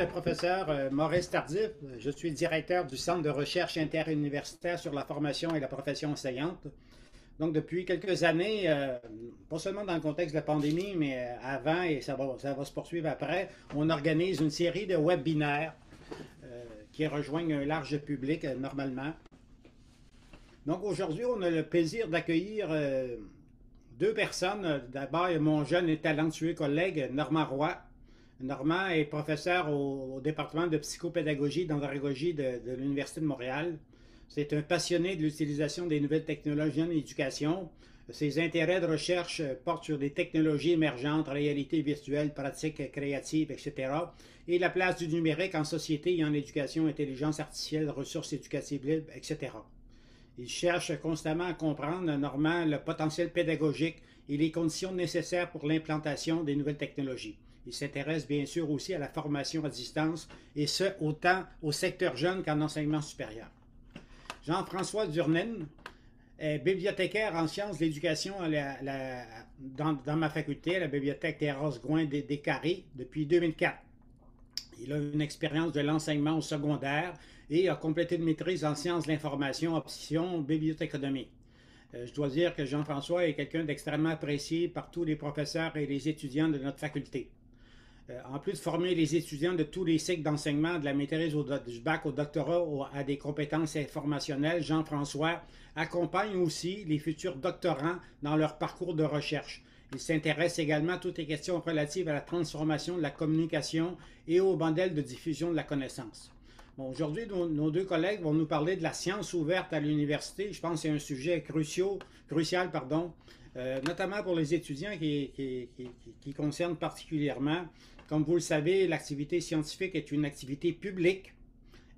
le professeur Maurice Tardif. Je suis directeur du Centre de recherche interuniversitaire sur la formation et la profession enseignante. Donc, depuis quelques années, pas seulement dans le contexte de la pandémie, mais avant et ça va se poursuivre après, on organise une série de webinaires qui rejoignent un large public normalement. Donc, aujourd'hui, on a le plaisir d'accueillir deux personnes. D'abord, mon jeune et talentueux collègue Normand Roy. Normand est professeur au département de psychopédagogie d'andragogie de l'Université de Montréal. C'est un passionné de l'utilisation des nouvelles technologies en éducation. Ses intérêts de recherche portent sur des technologies émergentes, réalité virtuelle, pratiques créatives, etc. Et la place du numérique en société et en éducation, intelligence artificielle, ressources éducatives libres, etc. Il cherche constamment à comprendre, Normand, le potentiel pédagogique et les conditions nécessaires pour l'implantation des nouvelles technologies. Il s'intéresse bien sûr aussi à la formation à distance, et ce, autant au secteur jeune qu'en enseignement supérieur. Jean-François Durnen est bibliothécaire en sciences de l'éducation dans ma faculté, à la bibliothèque Thérèse-Gouin des Carrés, depuis 2004. Il a une expérience de l'enseignement au secondaire et a complété une maîtrise en sciences de l'information, option bibliothéconomie. Je dois dire que Jean-François est quelqu'un d'extrêmement apprécié par tous les professeurs et les étudiants de notre faculté. En plus de former les étudiants de tous les cycles d'enseignement, de la maîtrise du bac au doctorat à des compétences informationnelles, Jean-François accompagne aussi les futurs doctorants dans leur parcours de recherche. Il s'intéresse également à toutes les questions relatives à la transformation de la communication et au modèle de diffusion de la connaissance. Bon, aujourd'hui, nos deux collègues vont nous parler de la science ouverte à l'université. Je pense que c'est un sujet crucial, notamment pour les étudiants qui concerne particulièrement. Comme vous le savez, l'activité scientifique est une activité publique.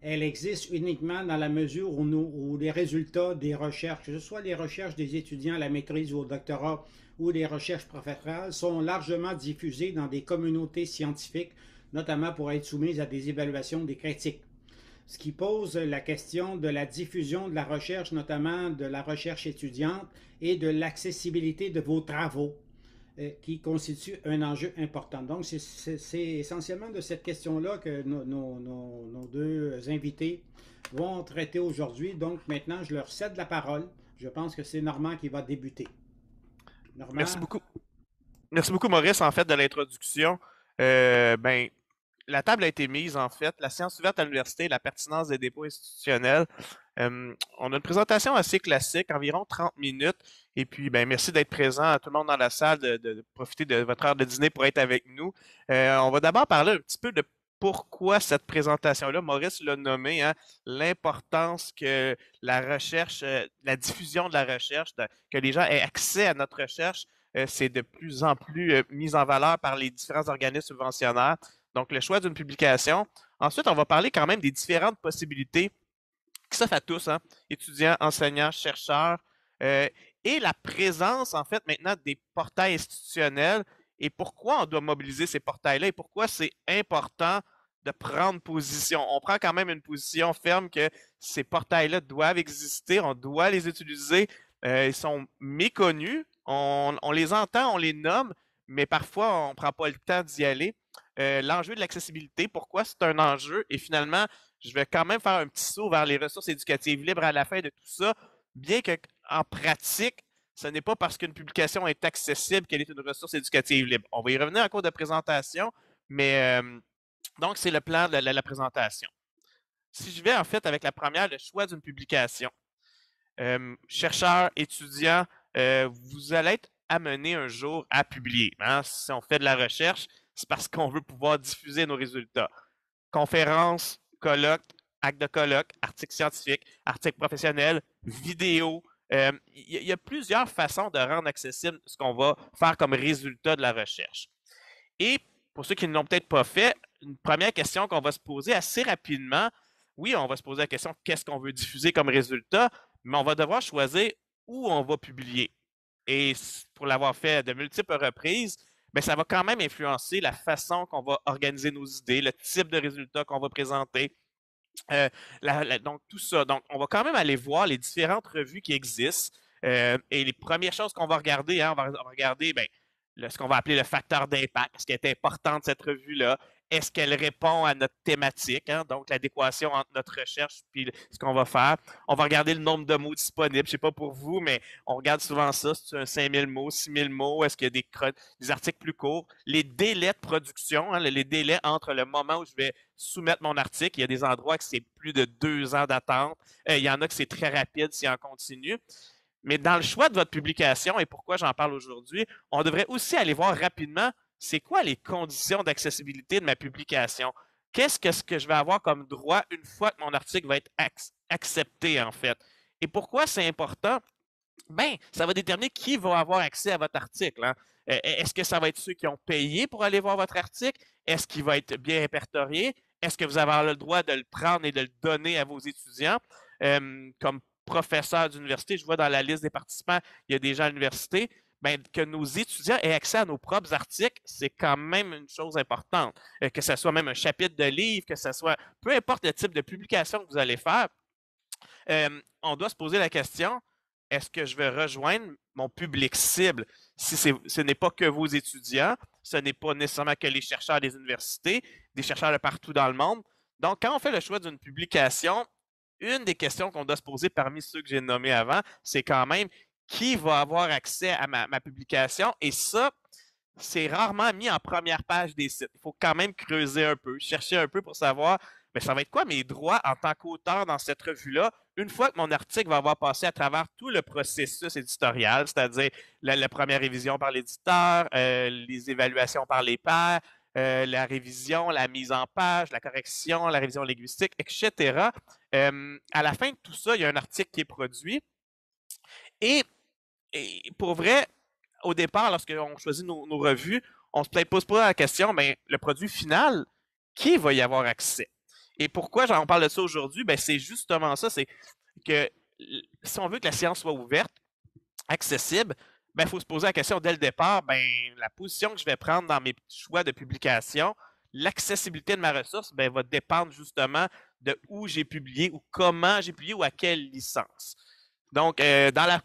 Elle existe uniquement dans la mesure où les résultats des recherches, que ce soit les recherches des étudiants à la maîtrise ou au doctorat ou les recherches professionnelles, sont largement diffusées dans des communautés scientifiques, notamment pour être soumises à des évaluations des critiques. Ce qui pose la question de la diffusion de la recherche, notamment de la recherche étudiante et de l'accessibilité de vos travaux, qui constitue un enjeu important. Donc, c'est essentiellement de cette question-là que nos deux invités vont traiter aujourd'hui. Donc, maintenant, je leur cède la parole. Je pense que c'est Normand qui va débuter. Merci Normand? beaucoup. Merci beaucoup, Maurice, en fait, de l'introduction. Ben, la table a été mise, en fait. La science ouverte à l'université, la pertinence des dépôts institutionnels. On a une présentation assez classique, environ 30 minutes. Et puis, ben, merci d'être présent à tout le monde dans la salle, de profiter de votre heure de dîner pour être avec nous. On va d'abord parler un petit peu de pourquoi cette présentation-là, Maurice l'a nommé, hein, l'importance que la recherche, la diffusion de la recherche, que les gens aient accès à notre recherche, c'est de plus en plus mis en valeur par les différents organismes subventionnaires. Donc, le choix d'une publication. Ensuite, on va parler quand même des différentes possibilités qui s'offrent à tous, hein, étudiants, enseignants, chercheurs, euh, et la présence, en fait, maintenant des portails institutionnels et pourquoi on doit mobiliser ces portails-là et pourquoi c'est important de prendre position. On prend quand même une position ferme que ces portails-là doivent exister, on doit les utiliser. Ils sont méconnus, on les entend, on les nomme, mais parfois on ne prend pas le temps d'y aller. L'enjeu de l'accessibilité, pourquoi c'est un enjeu? Et finalement, je vais quand même faire un petit saut vers les ressources éducatives libres à la fin de tout ça, bien qu'en pratique, ce n'est pas parce qu'une publication est accessible qu'elle est une ressource éducative libre. On va y revenir en cours de présentation, mais donc c'est le plan de la présentation. Si je vais en fait avec la première, le choix d'une publication. Chercheurs, étudiants, vous allez être amenés un jour à publier. Hein? Si on fait de la recherche, c'est parce qu'on veut pouvoir diffuser nos résultats. Conférences, colloques, actes de colloque, articles scientifiques, articles professionnels, vidéos. Il y a plusieurs façons de rendre accessible ce qu'on va faire comme résultat de la recherche. Et pour ceux qui ne l'ont peut-être pas fait, une première question qu'on va se poser assez rapidement, oui, on va se poser la question qu'est-ce qu'on veut diffuser comme résultat, mais on va devoir choisir où on va publier. Et pour l'avoir fait de multiples reprises, bien, ça va quand même influencer la façon qu'on va organiser nos idées, le type de résultats qu'on va présenter. Donc, tout ça. Donc, on va quand même aller voir les différentes revues qui existent. Et les premières choses qu'on va regarder, hein, on va regarder ben, ce qu'on va appeler le facteur d'impact, ce qui est important de cette revue-là. Est-ce qu'elle répond à notre thématique, hein? Donc l'adéquation entre notre recherche et ce qu'on va faire. On va regarder le nombre de mots disponibles. Je ne sais pas pour vous, mais on regarde souvent ça. C'est un 5000 mots, 6000 mots. Est-ce qu'il y a des articles plus courts? Les délais de production, hein, les délais entre le moment où je vais soumettre mon article. Il y a des endroits que c'est plus de 2 ans d'attente. Il y en a que c'est très rapide si on continue. Mais dans le choix de votre publication, et pourquoi j'en parle aujourd'hui, on devrait aussi aller voir rapidement c'est quoi les conditions d'accessibilité de ma publication. Qu'est-ce que je vais avoir comme droit une fois que mon article va être accepté, en fait. Et pourquoi c'est important? Ben, ça va déterminer qui va avoir accès à votre article, hein. Est-ce que ça va être ceux qui ont payé pour aller voir votre article? Est-ce qu'il va être bien répertorié? Est-ce que vous avez le droit de le prendre et de le donner à vos étudiants? Comme professeur d'université, je vois dans la liste des participants, il y a des gens à l'université. Ben, que nos étudiants aient accès à nos propres articles, c'est quand même une chose importante. Que ce soit même un chapitre de livre, que ce soit, peu importe le type de publication que vous allez faire, on doit se poser la question, est-ce que je vais rejoindre mon public cible? Si ce n'est pas que vos étudiants, ce n'est pas nécessairement que les chercheurs des universités, des chercheurs de partout dans le monde. Donc, quand on fait le choix d'une publication, une des questions qu'on doit se poser parmi ceux que j'ai nommés avant, c'est quand même qui va avoir accès à ma publication? Et ça, c'est rarement mis en première page des sites. Il faut quand même creuser un peu, chercher un peu pour savoir, mais ça va être quoi mes droits en tant qu'auteur dans cette revue-là, une fois que mon article va avoir passé à travers tout le processus éditorial, c'est-à-dire la première révision par l'éditeur, les évaluations par les pairs, la révision, la mise en page, la correction, la révision linguistique, etc. À la fin de tout ça, il y a un article qui est produit. Et pour vrai, au départ, lorsqu'on choisit nos revues, on se pose pas la question, ben, le produit final, qui va y avoir accès? Et pourquoi j'en parle de ça aujourd'hui? Ben, c'est justement ça, c'est que si on veut que la science soit ouverte, accessible, ben, il faut se poser la question dès le départ, ben, la position que je vais prendre dans mes choix de publication, l'accessibilité de ma ressource, ben, va dépendre justement de où j'ai publié ou comment j'ai publié ou à quelle licence. Donc, dans la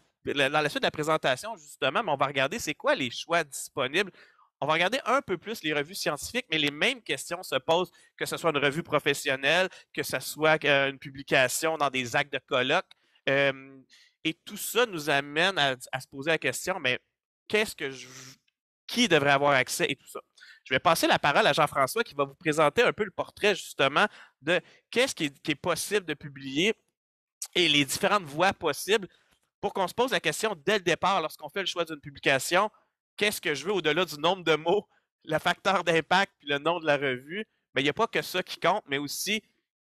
suite de la présentation, justement, on va regarder c'est quoi les choix disponibles. On va regarder un peu plus les revues scientifiques, mais les mêmes questions se posent, que ce soit une revue professionnelle, que ce soit une publication dans des actes de colloque. Et tout ça nous amène à se poser la question, mais qui devrait avoir accès et tout ça. Je vais passer la parole à Jean-François qui va vous présenter un peu le portrait justement de qu'est-ce qui est possible de publier et les différentes voies possibles pour qu'on se pose la question dès le départ, lorsqu'on fait le choix d'une publication, qu'est-ce que je veux au-delà du nombre de mots, le facteur d'impact puis le nom de la revue? Mais il n'y a pas que ça qui compte, mais aussi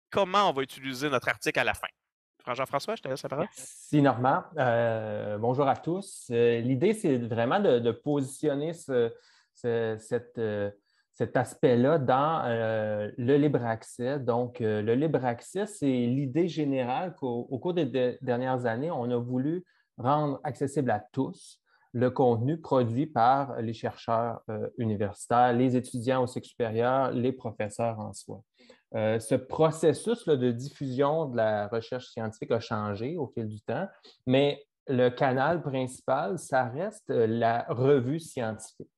comment on va utiliser notre article à la fin. Jean-François, je te laisse la parole. Merci, Normand. Bonjour à tous. L'idée, c'est vraiment de positionner cet aspect-là dans le libre accès. Donc, le libre accès, c'est l'idée générale qu'au cours des dernières années, on a voulu rendre accessible à tous le contenu produit par les chercheurs universitaires, les étudiants au cycle supérieur, les professeurs en soi. Ce processus de diffusion de la recherche scientifique a changé au fil du temps, mais le canal principal, ça reste la revue scientifique.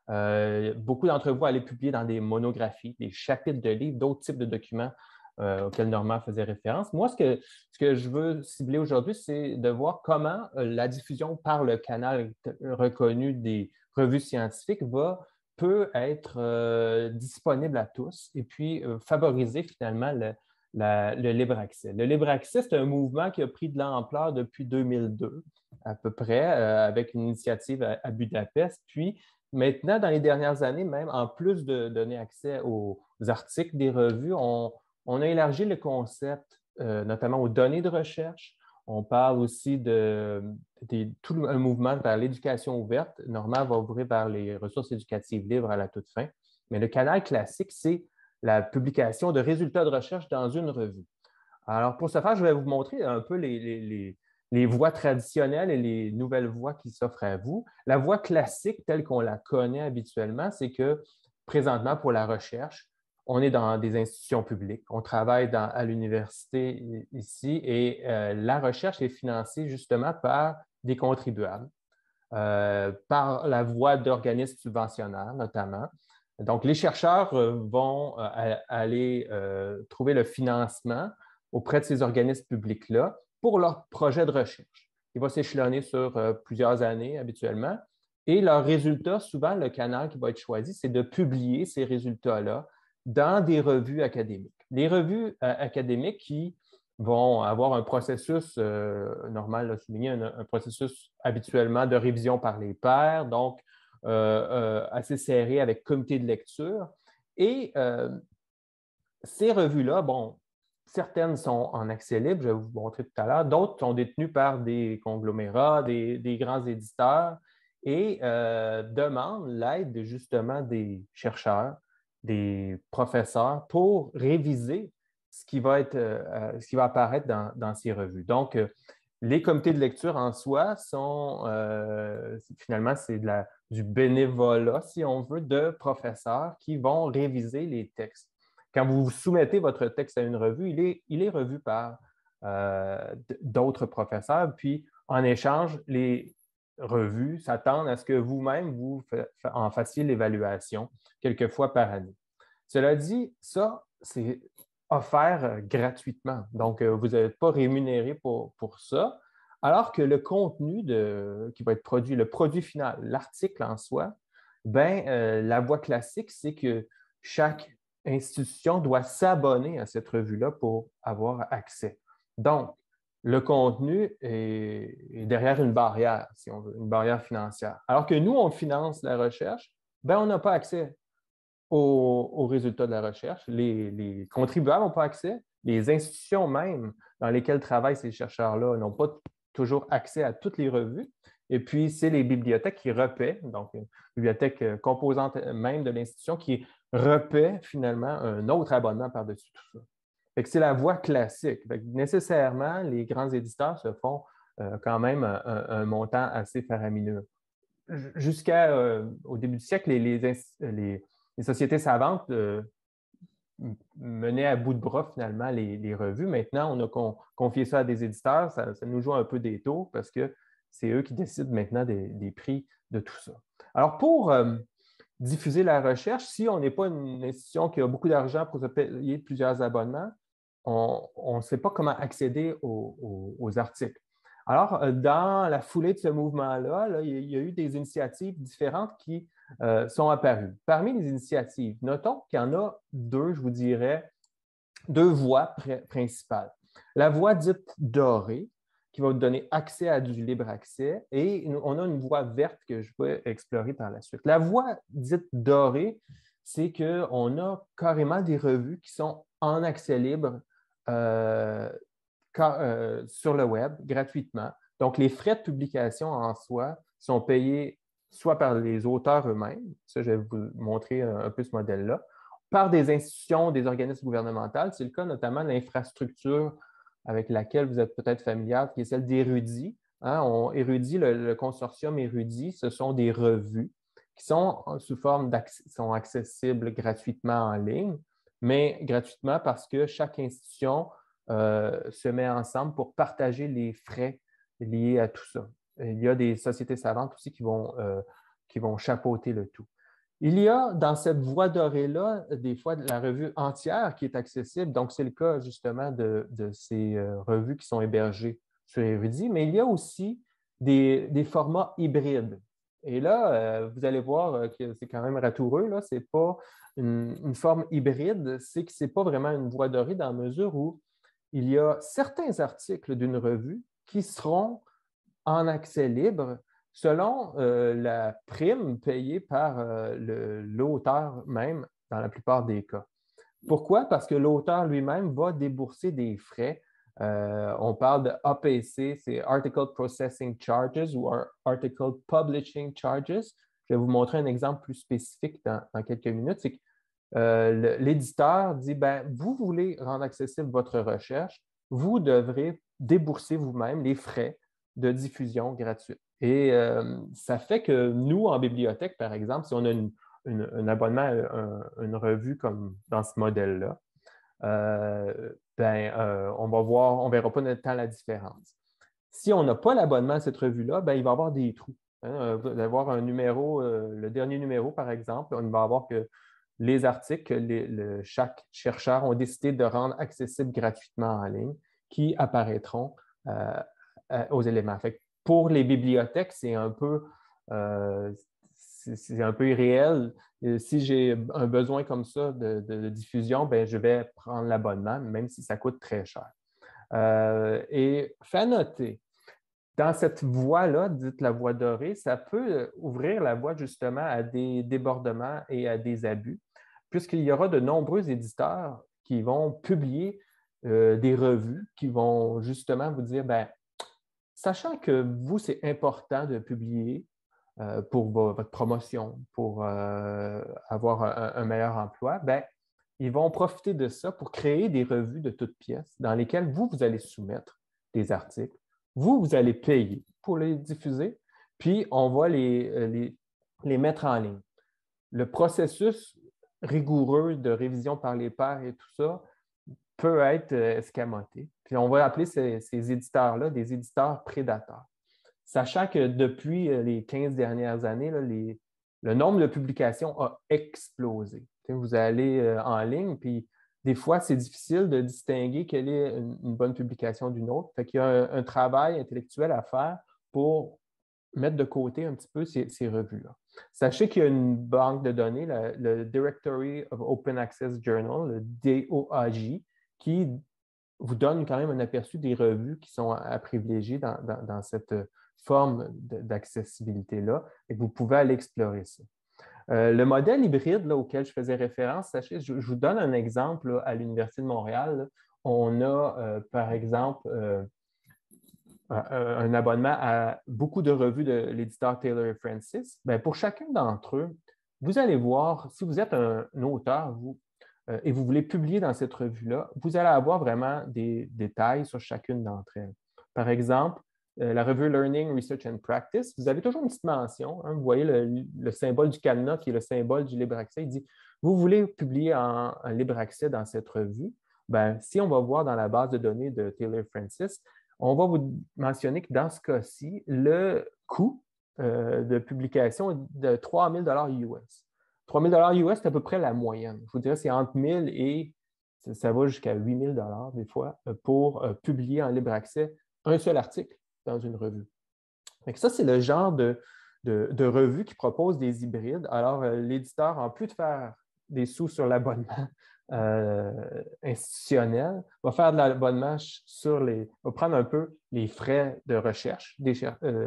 Beaucoup d'entre vous allaient publier dans des monographies, des chapitres de livres, d'autres types de documents auxquels Normand faisait référence. Moi, ce que je veux cibler aujourd'hui, c'est de voir comment la diffusion par le canal reconnu des revues scientifiques peut être disponible à tous et puis favoriser finalement le libre accès. Le libre accès, c'est un mouvement qui a pris de l'ampleur depuis 2002 à peu près, avec une initiative à Budapest. Puis maintenant, dans les dernières années, même en plus de donner accès aux articles des revues, on a élargi le concept, notamment aux données de recherche. On parle aussi tout un mouvement vers l'éducation ouverte. Normand va ouvrir vers les ressources éducatives libres à la toute fin. Mais le canal classique, c'est la publication de résultats de recherche dans une revue. Alors, pour ce faire, je vais vous montrer un peu les voies traditionnelles et les nouvelles voies qui s'offrent à vous. La voie classique, telle qu'on la connaît habituellement, c'est que présentement, pour la recherche, on est dans des institutions publiques, on travaille à l'université ici et la recherche est financée justement par des contribuables, par la voie d'organismes subventionnaires notamment. Donc, les chercheurs vont aller trouver le financement auprès de ces organismes publics-là pour leur projet de recherche. Il va s'échelonner sur plusieurs années habituellement. Et leur résultat, souvent, le canal qui va être choisi, c'est de publier ces résultats-là dans des revues académiques. Les revues académiques qui vont avoir un processus normal, là, souligné, un processus habituellement de révision par les pairs, donc assez serré avec comité de lecture. Et ces revues-là, bon, certaines sont en accès libre, je vais vous montrer tout à l'heure, d'autres sont détenues par des conglomérats, des grands éditeurs et demandent l'aide justement des chercheurs, des professeurs pour réviser ce qui va apparaître dans ces revues. Donc, les comités de lecture en soi sont, finalement, c'est du bénévolat, si on veut, de professeurs qui vont réviser les textes. Quand vous soumettez votre texte à une revue, il est revu par d'autres professeurs, puis en échange, les revues s'attendent à ce que vous-même, vous en fassiez l'évaluation quelques fois par année. Cela dit, ça, c'est offert gratuitement. Donc, vous n'êtes pas rémunéré pour ça, alors que le contenu qui va être produit, le produit final, l'article en soi, la voie classique, c'est que chaque institution doit s'abonner à cette revue-là pour avoir accès. Donc, le contenu est derrière une barrière, si on veut, une barrière financière. Alors que nous, on finance la recherche, on n'a pas accès aux résultats de la recherche. Les contribuables n'ont pas accès. Les institutions même dans lesquelles travaillent ces chercheurs-là n'ont pas toujours accès à toutes les revues. Et puis, c'est les bibliothèques qui repaient, donc une bibliothèque composante même de l'institution qui repaie finalement un autre abonnement par-dessus tout ça. C'est la voie classique. Nécessairement, les grands éditeurs se font quand même un montant assez faramineux. Jusqu'au début du siècle, les sociétés savantes menaient à bout de bras finalement les revues. Maintenant, on a confié ça à des éditeurs. Ça nous joue un peu des tours parce que c'est eux qui décident maintenant des prix de tout ça. Alors, pour diffuser la recherche, si on n'est pas une institution qui a beaucoup d'argent pour se payer plusieurs abonnements, on ne sait pas comment accéder aux articles. Alors, dans la foulée de ce mouvement-là, il y a eu des initiatives différentes qui sont apparues. Parmi les initiatives, notons qu'il y en a deux, je vous dirais, deux voies principales. La voie dite dorée, qui va vous donner accès à du libre accès, et on a une voie verte que je vais explorer par la suite. La voie dite dorée, c'est qu'on a carrément des revues qui sont en accès libre sur le web gratuitement. Donc, les frais de publication en soi sont payés soit par les auteurs eux-mêmes, ça je vais vous montrer un peu ce modèle-là, par des institutions, des organismes gouvernementaux. C'est le cas notamment de l'infrastructure avec laquelle vous êtes peut-être familière, qui est celle d'Érudit. Érudit, le consortium Érudit, ce sont des revues qui sont sous forme sont accessibles gratuitement en ligne, mais gratuitement parce que chaque institution se met ensemble pour partager les frais liés à tout ça. Il y a des sociétés savantes aussi qui vont chapeauter le tout. Il y a dans cette voie dorée-là, des fois, la revue entière qui est accessible. Donc, c'est le cas justement de ces revues qui sont hébergées sur Érudit, mais il y a aussi des formats hybrides. Et là, vous allez voir que c'est quand même ratoureux. Ce n'est pas une forme hybride, c'est que ce n'est pas vraiment une voie dorée dans la mesure où il y a certains articles d'une revue qui seront en accès libre selon la prime payée par l'auteur même dans la plupart des cas. Pourquoi? Parce que l'auteur lui-même va débourser des frais. On parle de APC, c'est Article Processing Charges ou Article Publishing Charges. Je vais vous montrer un exemple plus spécifique dans quelques minutes. C'est que l'éditeur dit, vous voulez rendre accessible votre recherche, vous devrez débourser vous-même les frais de diffusion gratuite. Et ça fait que nous, en bibliothèque, par exemple, si on a un abonnement à une revue comme dans ce modèle-là, on ne verra pas tant la différence. Si on n'a pas l'abonnement à cette revue-là, il va y avoir des trous. Vous allez avoir un numéro, le dernier numéro, par exemple, on va avoir que les articles que chaque chercheur ont décidé de rendre accessibles gratuitement en ligne qui apparaîtront aux éléments. Fait que pour les bibliothèques, c'est un peu irréel. Si j'ai un besoin comme ça de diffusion, ben, je vais prendre l'abonnement, même si ça coûte très cher. Et fait à noter, dans cette voie-là, dite la voie dorée, ça peut ouvrir la voie justement à des débordements et à des abus, puisqu'il y aura de nombreux éditeurs qui vont publier des revues qui vont justement vous dire, ben, sachant que vous, c'est important de publier pour votre promotion, pour avoir un meilleur emploi, ben, ils vont profiter de ça pour créer des revues de toutes pièces dans lesquelles vous allez soumettre des articles. Vous allez payer pour les diffuser, puis on va les mettre en ligne. Le processus rigoureux de révision par les pairs et tout ça peut être escamoté. Puis on va appeler ces éditeurs-là des éditeurs prédateurs. Sachant que depuis les 15 dernières années, là, le nombre de publications a explosé. Vous allez en ligne, puis des fois, c'est difficile de distinguer quelle est une bonne publication d'une autre. Fait qu'il y a un travail intellectuel à faire pour mettre de côté un petit peu ces revues-là. Sachez qu'il y a une banque de données, le Directory of Open Access Journal, le DOAJ, qui vous donne quand même un aperçu des revues qui sont à privilégier dans cette forme d'accessibilité-là, et vous pouvez aller explorer ça. Le modèle hybride là, auquel je faisais référence, sachez, je vous donne un exemple là, à l'Université de Montréal. Là, on a, par exemple, un abonnement à beaucoup de revues de l'éditeur Taylor et Francis. Bien, pour chacun d'entre eux, vous allez voir, si vous êtes un auteur, et vous voulez publier dans cette revue-là, vous allez avoir vraiment des détails sur chacune d'entre elles. Par exemple, la revue Learning, Research and Practice, vous avez toujours une petite mention. Hein, vous voyez le symbole du cadenas qui est le symbole du libre accès. Il dit, vous voulez publier en libre accès dans cette revue? Bien, si on va voir dans la base de données de Taylor Francis, on va vous mentionner que dans ce cas-ci, le coût de publication est de 3 000 US. 3 000 US, c'est à peu près la moyenne. Je vous dirais, c'est entre 1 000 et ça va jusqu'à 8 000 des fois pour publier en libre accès un seul article dans une revue. Donc ça, c'est le genre de revue qui propose des hybrides. Alors, l'éditeur, en plus de faire des sous sur l'abonnement institutionnel, va faire de l'abonnement va prendre un peu les frais de recherche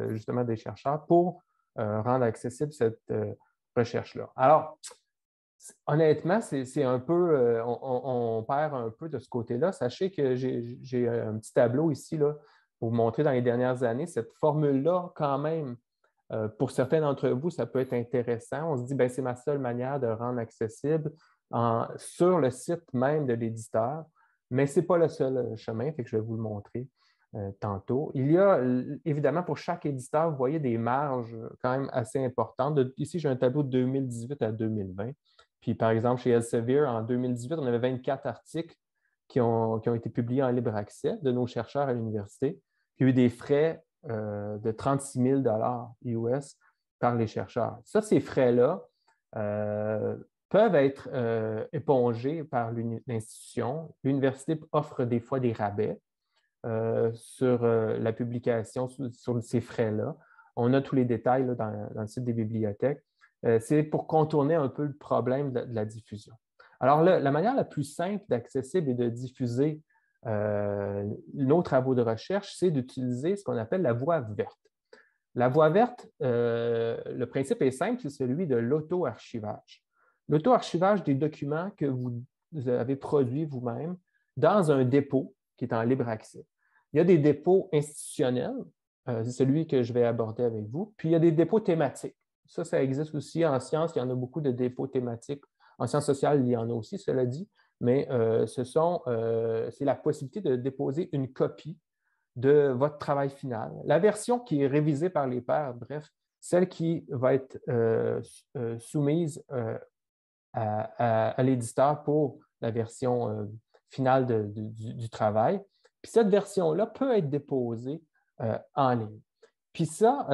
justement des chercheurs pour rendre accessible cette recherche-là. Alors, honnêtement, c'est un peu, on perd un peu de ce côté-là. Sachez que j'ai un petit tableau ici là, pour vous montrer dans les dernières années. Cette formule-là, quand même, pour certains d'entre vous, ça peut être intéressant. On se dit, ben, c'est ma seule manière de rendre accessible sur le site même de l'éditeur, mais ce n'est pas le seul chemin, fait que je vais vous le montrer tantôt. Il y a, évidemment, pour chaque éditeur, vous voyez des marges quand même assez importantes. Ici, j'ai un tableau de 2018 à 2020. Puis, par exemple, chez Elsevier, en 2018, on avait 24 articles qui ont été publiés en libre accès de nos chercheurs à l'université. Puis, il y a eu des frais de 36 000 US par les chercheurs. Ça, ces frais-là peuvent être épongés par l'institution. L'université offre des fois des rabais sur la publication, sur ces frais-là. On a tous les détails là, dans le site des bibliothèques. C'est pour contourner un peu le problème de la diffusion. Alors, la manière la plus simple d'accessible et de diffuser nos travaux de recherche, c'est d'utiliser ce qu'on appelle la voie verte. La voie verte, le principe est simple, c'est celui de l'auto-archivage. L'auto-archivage des documents que vous avez produits vous-même dans un dépôt qui est en libre accès. Il y a des dépôts institutionnels, c'est celui que je vais aborder avec vous, puis il y a des dépôts thématiques. Ça existe aussi en sciences, il y en a beaucoup de dépôts thématiques. En sciences sociales, il y en a aussi, cela dit, mais c'est la possibilité de déposer une copie de votre travail final. La version qui est révisée par les pairs, bref, celle qui va être soumise à l'éditeur pour la version finale du travail. Puis cette version-là peut être déposée en ligne. Puis ça,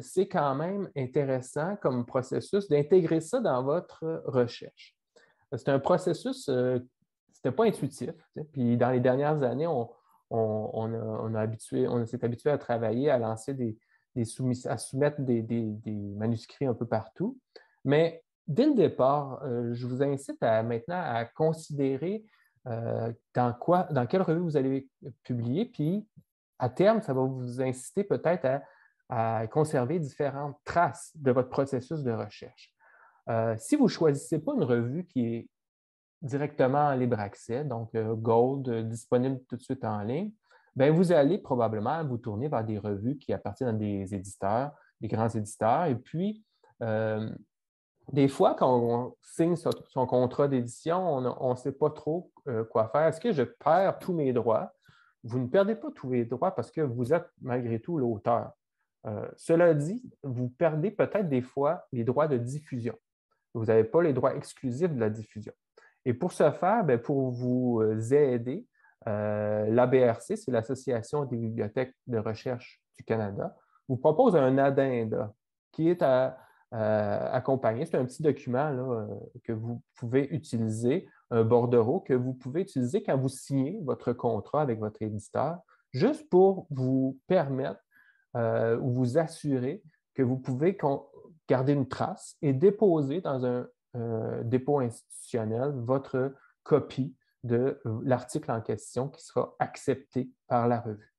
c'est quand même intéressant comme processus d'intégrer ça dans votre recherche. C'était un processus, c'était pas intuitif. Puis dans les dernières années, on s'est habitué à travailler, à lancer à soumettre des manuscrits un peu partout. Mais dès le départ, je vous incite maintenant à considérer dans quelle revue vous allez publier, puis à terme, ça va vous inciter peut-être à conserver différentes traces de votre processus de recherche. Si vous ne choisissez pas une revue qui est directement en libre accès, donc Gold, disponible tout de suite en ligne, bien, vous allez probablement vous tourner vers des revues qui appartiennent à des éditeurs, des grands éditeurs. Et puis, des fois, quand on signe son contrat d'édition, on ne sait pas trop quoi faire. Est-ce que je perds tous mes droits? Vous ne perdez pas tous les droits parce que vous êtes malgré tout l'auteur. Cela dit, vous perdez peut-être des fois les droits de diffusion. Vous n'avez pas les droits exclusifs de la diffusion. Et pour ce faire, bien, pour vous aider, l'ABRC, c'est l'Association des bibliothèques de recherche du Canada, vous propose un addenda qui est accompagné. C'est un petit document là, que vous pouvez utiliser, un bordereau que vous pouvez utiliser quand vous signez votre contrat avec votre éditeur, juste pour vous permettre ou vous assurer que vous pouvez garder une trace et déposer dans un dépôt institutionnel votre copie de l'article en question qui sera accepté par la revue.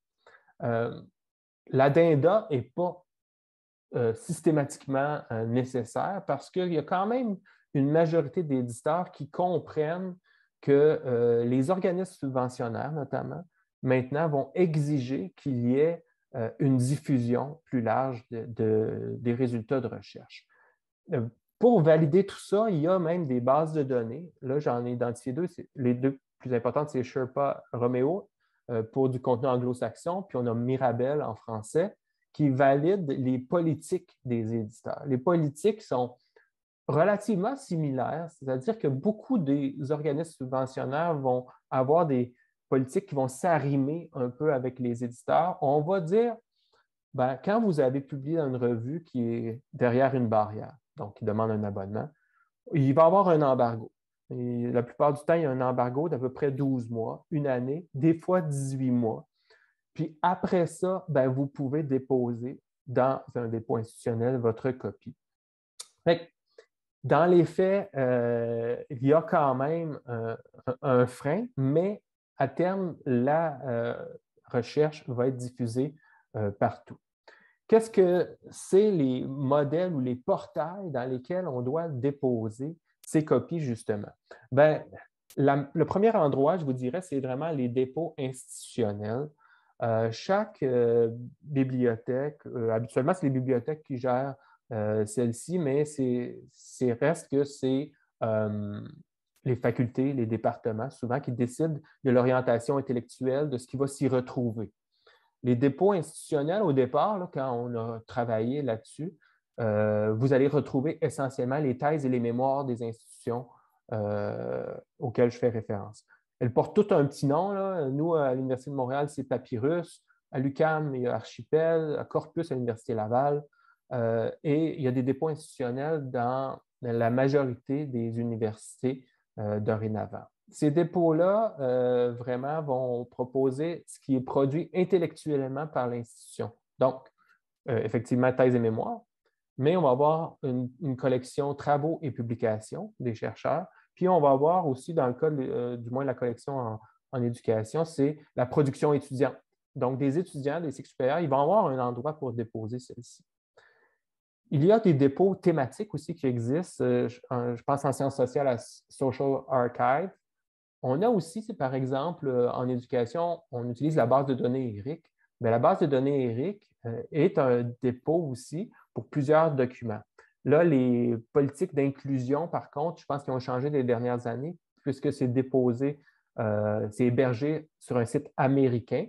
L'addenda n'est pas systématiquement nécessaire parce qu'il y a quand même une majorité d'éditeurs qui comprennent que les organismes subventionnaires, notamment, maintenant vont exiger qu'il y ait une diffusion plus large des résultats de recherche. Pour valider tout ça, il y a même des bases de données. Là, j'en ai identifié deux. Les deux plus importantes, c'est Sherpa Romeo pour du contenu anglo-saxon, puis on a Mirabel en français, qui valide les politiques des éditeurs. Les politiques sont relativement similaires, c'est-à-dire que beaucoup des organismes subventionnaires vont avoir des politiques qui vont s'arrimer un peu avec les éditeurs. On va dire, ben, quand vous avez publié dans une revue qui est derrière une barrière, donc qui demande un abonnement, il va y avoir un embargo. Et la plupart du temps, il y a un embargo d'à peu près 12 mois, une année, des fois 18 mois. Puis après ça, ben, vous pouvez déposer dans un dépôt institutionnel votre copie. Fait que, dans les faits, il y a quand même un frein, mais à terme, la recherche va être diffusée partout. Qu'est-ce que c'est les modèles ou les portails dans lesquels on doit déposer ces copies, justement? Bien, le premier endroit, je vous dirais, c'est vraiment les dépôts institutionnels. Chaque bibliothèque, habituellement, c'est les bibliothèques qui gèrent celle-ci, mais reste que c'est les facultés, les départements, souvent, qui décident de l'orientation intellectuelle, de ce qui va s'y retrouver. Les dépôts institutionnels, au départ, là, quand on a travaillé là-dessus, vous allez retrouver essentiellement les thèses et les mémoires des institutions auxquelles je fais référence. Elles portent toutes un petit nom. Là. Nous, à l'Université de Montréal, c'est Papyrus. À l'UQAM, il y a Archipel. À Corpus, à l'Université Laval. Et il y a des dépôts institutionnels dans la majorité des universités dorénavant. Ces dépôts-là, vraiment, vont proposer ce qui est produit intellectuellement par l'institution. Donc, effectivement, thèse et mémoire, mais on va avoir une collection travaux et publications des chercheurs. Puis, on va avoir aussi, dans le cas, du moins, la collection en éducation, c'est la production étudiante. Donc, des étudiants, des cycles supérieurs, ils vont avoir un endroit pour déposer celle-ci. Il y a des dépôts thématiques aussi qui existent. Je pense en sciences sociales à Social Archive. On a aussi, par exemple, en éducation, on utilise la base de données ERIC. Bien, la base de données ERIC est un dépôt aussi pour plusieurs documents. Là, les politiques d'inclusion, par contre, je pense qu'ils ont changé les dernières années, puisque c'est déposé, c'est hébergé sur un site américain.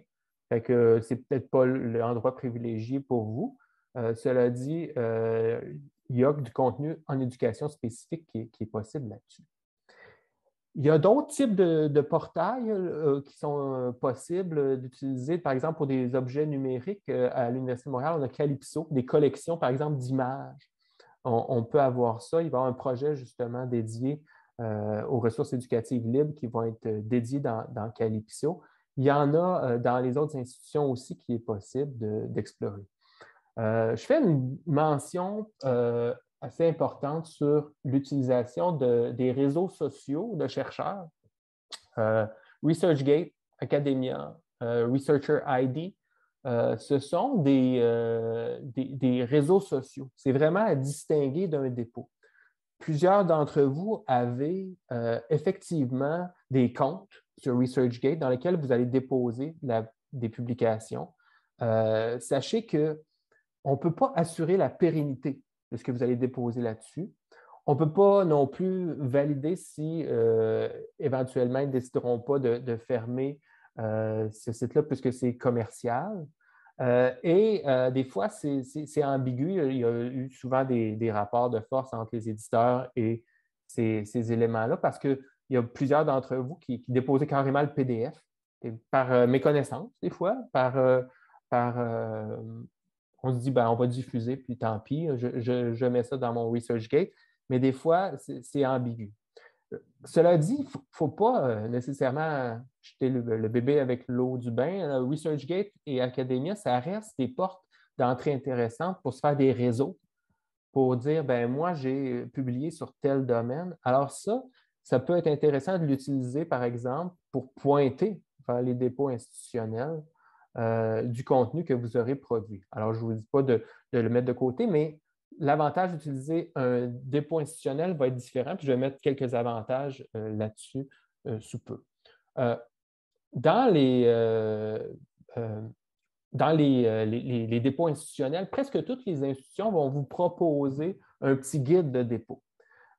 Fait que c'est peut-être pas l'endroit privilégié pour vous. Cela dit, il y a du contenu en éducation spécifique qui est possible là-dessus. Il y a d'autres types de portails qui sont possibles d'utiliser, par exemple, pour des objets numériques. À l'Université de Montréal, on a Calypso, des collections, par exemple, d'images. On peut avoir ça. Il va y avoir un projet, justement, dédié aux ressources éducatives libres qui vont être dédiées dans Calypso. Il y en a dans les autres institutions aussi qui est possible d'explorer. Je fais une mention assez importante sur l'utilisation des réseaux sociaux de chercheurs. ResearchGate, Academia, Researcher ID, ce sont des réseaux sociaux. C'est vraiment à distinguer d'un dépôt. Plusieurs d'entre vous avez effectivement des comptes sur ResearchGate dans lesquels vous allez déposer des publications. Sachez qu'on ne peut pas assurer la pérennité de ce que vous allez déposer là-dessus. On ne peut pas non plus valider si éventuellement ils ne décideront pas de fermer ce site-là puisque c'est commercial. Des fois, c'est ambigu. Il y a eu souvent des rapports de force entre les éditeurs et ces éléments-là parce qu'il y a plusieurs d'entre vous qui déposaient carrément le PDF par méconnaissance, des fois, on se dit, ben, on va diffuser, puis tant pis, je mets ça dans mon ResearchGate, mais des fois, c'est ambigu. Cela dit, il ne faut pas nécessairement jeter le bébé avec l'eau du bain. ResearchGate et Academia, ça reste des portes d'entrée intéressantes pour se faire des réseaux, pour dire, ben moi, j'ai publié sur tel domaine. Alors ça peut être intéressant de l'utiliser, par exemple, pour pointer vers les dépôts institutionnels du contenu que vous aurez produit. Alors, je ne vous dis pas de le mettre de côté, mais l'avantage d'utiliser un dépôt institutionnel va être différent, puis je vais mettre quelques avantages là-dessus sous peu. Dans les dépôts institutionnels, presque toutes les institutions vont vous proposer un petit guide de dépôt.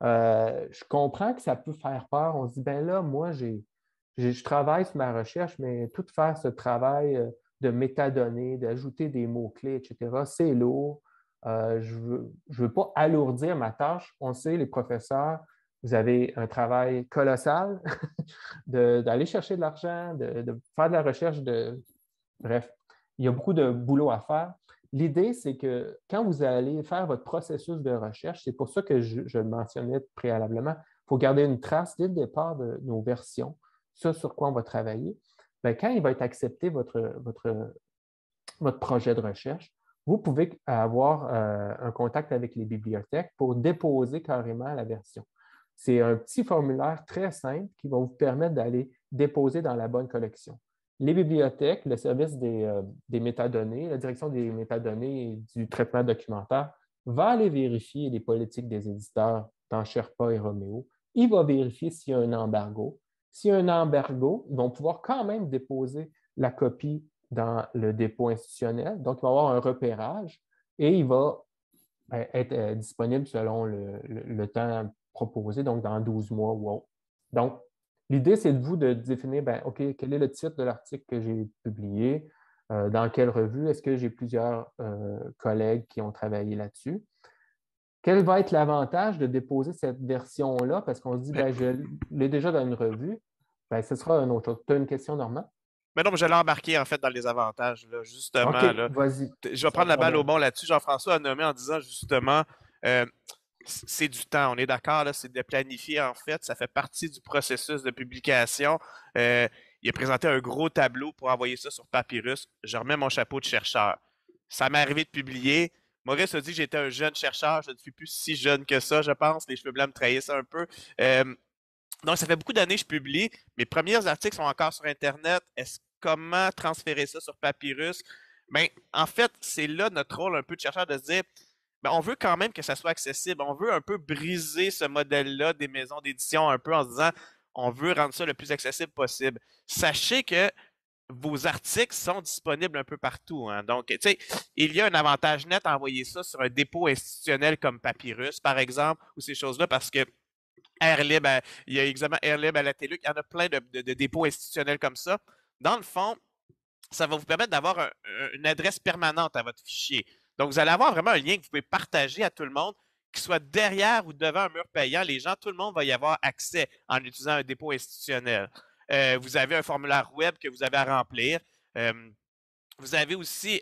Je comprends que ça peut faire peur. On se dit, ben là, moi, je travaille sur ma recherche, mais tout faire ce travail de métadonnées, d'ajouter des mots-clés, etc., c'est lourd. Je ne veux pas alourdir ma tâche. On sait, les professeurs, vous avez un travail colossal d'aller chercher de l'argent, de faire de la recherche. Bref, il y a beaucoup de boulot à faire. L'idée, c'est que quand vous allez faire votre processus de recherche, c'est pour ça que je le mentionnais préalablement, il faut garder une trace dès le départ de nos versions, ça sur quoi on va travailler. Bien, quand il va être accepté votre projet de recherche, vous pouvez avoir un contact avec les bibliothèques pour déposer carrément la version. C'est un petit formulaire très simple qui va vous permettre d'aller déposer dans la bonne collection. Les bibliothèques, le service des métadonnées, la direction des métadonnées et du traitement documentaire va aller vérifier les politiques des éditeurs dans Sherpa et Romeo. Il va vérifier s'il y a un embargo. S'il y a un embargo, ils vont pouvoir quand même déposer la copie dans le dépôt institutionnel. Donc, il va y avoir un repérage et il va être disponible selon le temps proposé, donc dans 12 mois ou autre. Donc, l'idée, c'est de vous de définir, ben, OK, quel est le titre de l'article que j'ai publié, dans quelle revue, est-ce que j'ai plusieurs collègues qui ont travaillé là-dessus. Quel va être l'avantage de déposer cette version-là? Parce qu'on se dit, ben, je l'ai déjà dans une revue. Ben, ce sera une autre chose. Tu as une question, Normand? Mais non, mais j'allais embarquer en fait dans les avantages, là, justement. OK, Là. vas-y. Je vais prendre la balle au bon là-dessus. Jean-François a nommé en disant justement, c'est du temps, on est d'accord, là, c'est de planifier en fait. Ça fait partie du processus de publication. Il a présenté un gros tableau pour envoyer ça sur Papyrus. Je remets mon chapeau de chercheur. Ça m'est arrivé de publier. Maurice a dit que j'étais un jeune chercheur. Je ne suis plus si jeune que ça, je pense. Les cheveux blancs me trahissent un peu. Donc, ça fait beaucoup d'années que je publie. Mes premiers articles sont encore sur Internet. Comment transférer ça sur Papyrus? Bien, en fait, c'est là notre rôle un peu de chercheur de se dire, bien, on veut quand même que ça soit accessible. On veut un peu briser ce modèle-là des maisons d'édition un peu en se disant, on veut rendre ça le plus accessible possible. Sachez que vos articles sont disponibles un peu partout. Hein. Donc, tu sais, il y a un avantage net à envoyer ça sur un dépôt institutionnel comme Papyrus, par exemple, ou ces choses-là, parce que AirLib, il y a également AirLib à la TELUC, il y en a plein de dépôts institutionnels comme ça. Dans le fond, ça va vous permettre d'avoir une adresse permanente à votre fichier. Donc, vous allez avoir vraiment un lien que vous pouvez partager à tout le monde, qu'il soit derrière ou devant un mur payant. Les gens, tout le monde va y avoir accès en utilisant un dépôt institutionnel. Vous avez un formulaire web que vous avez à remplir. Vous avez aussi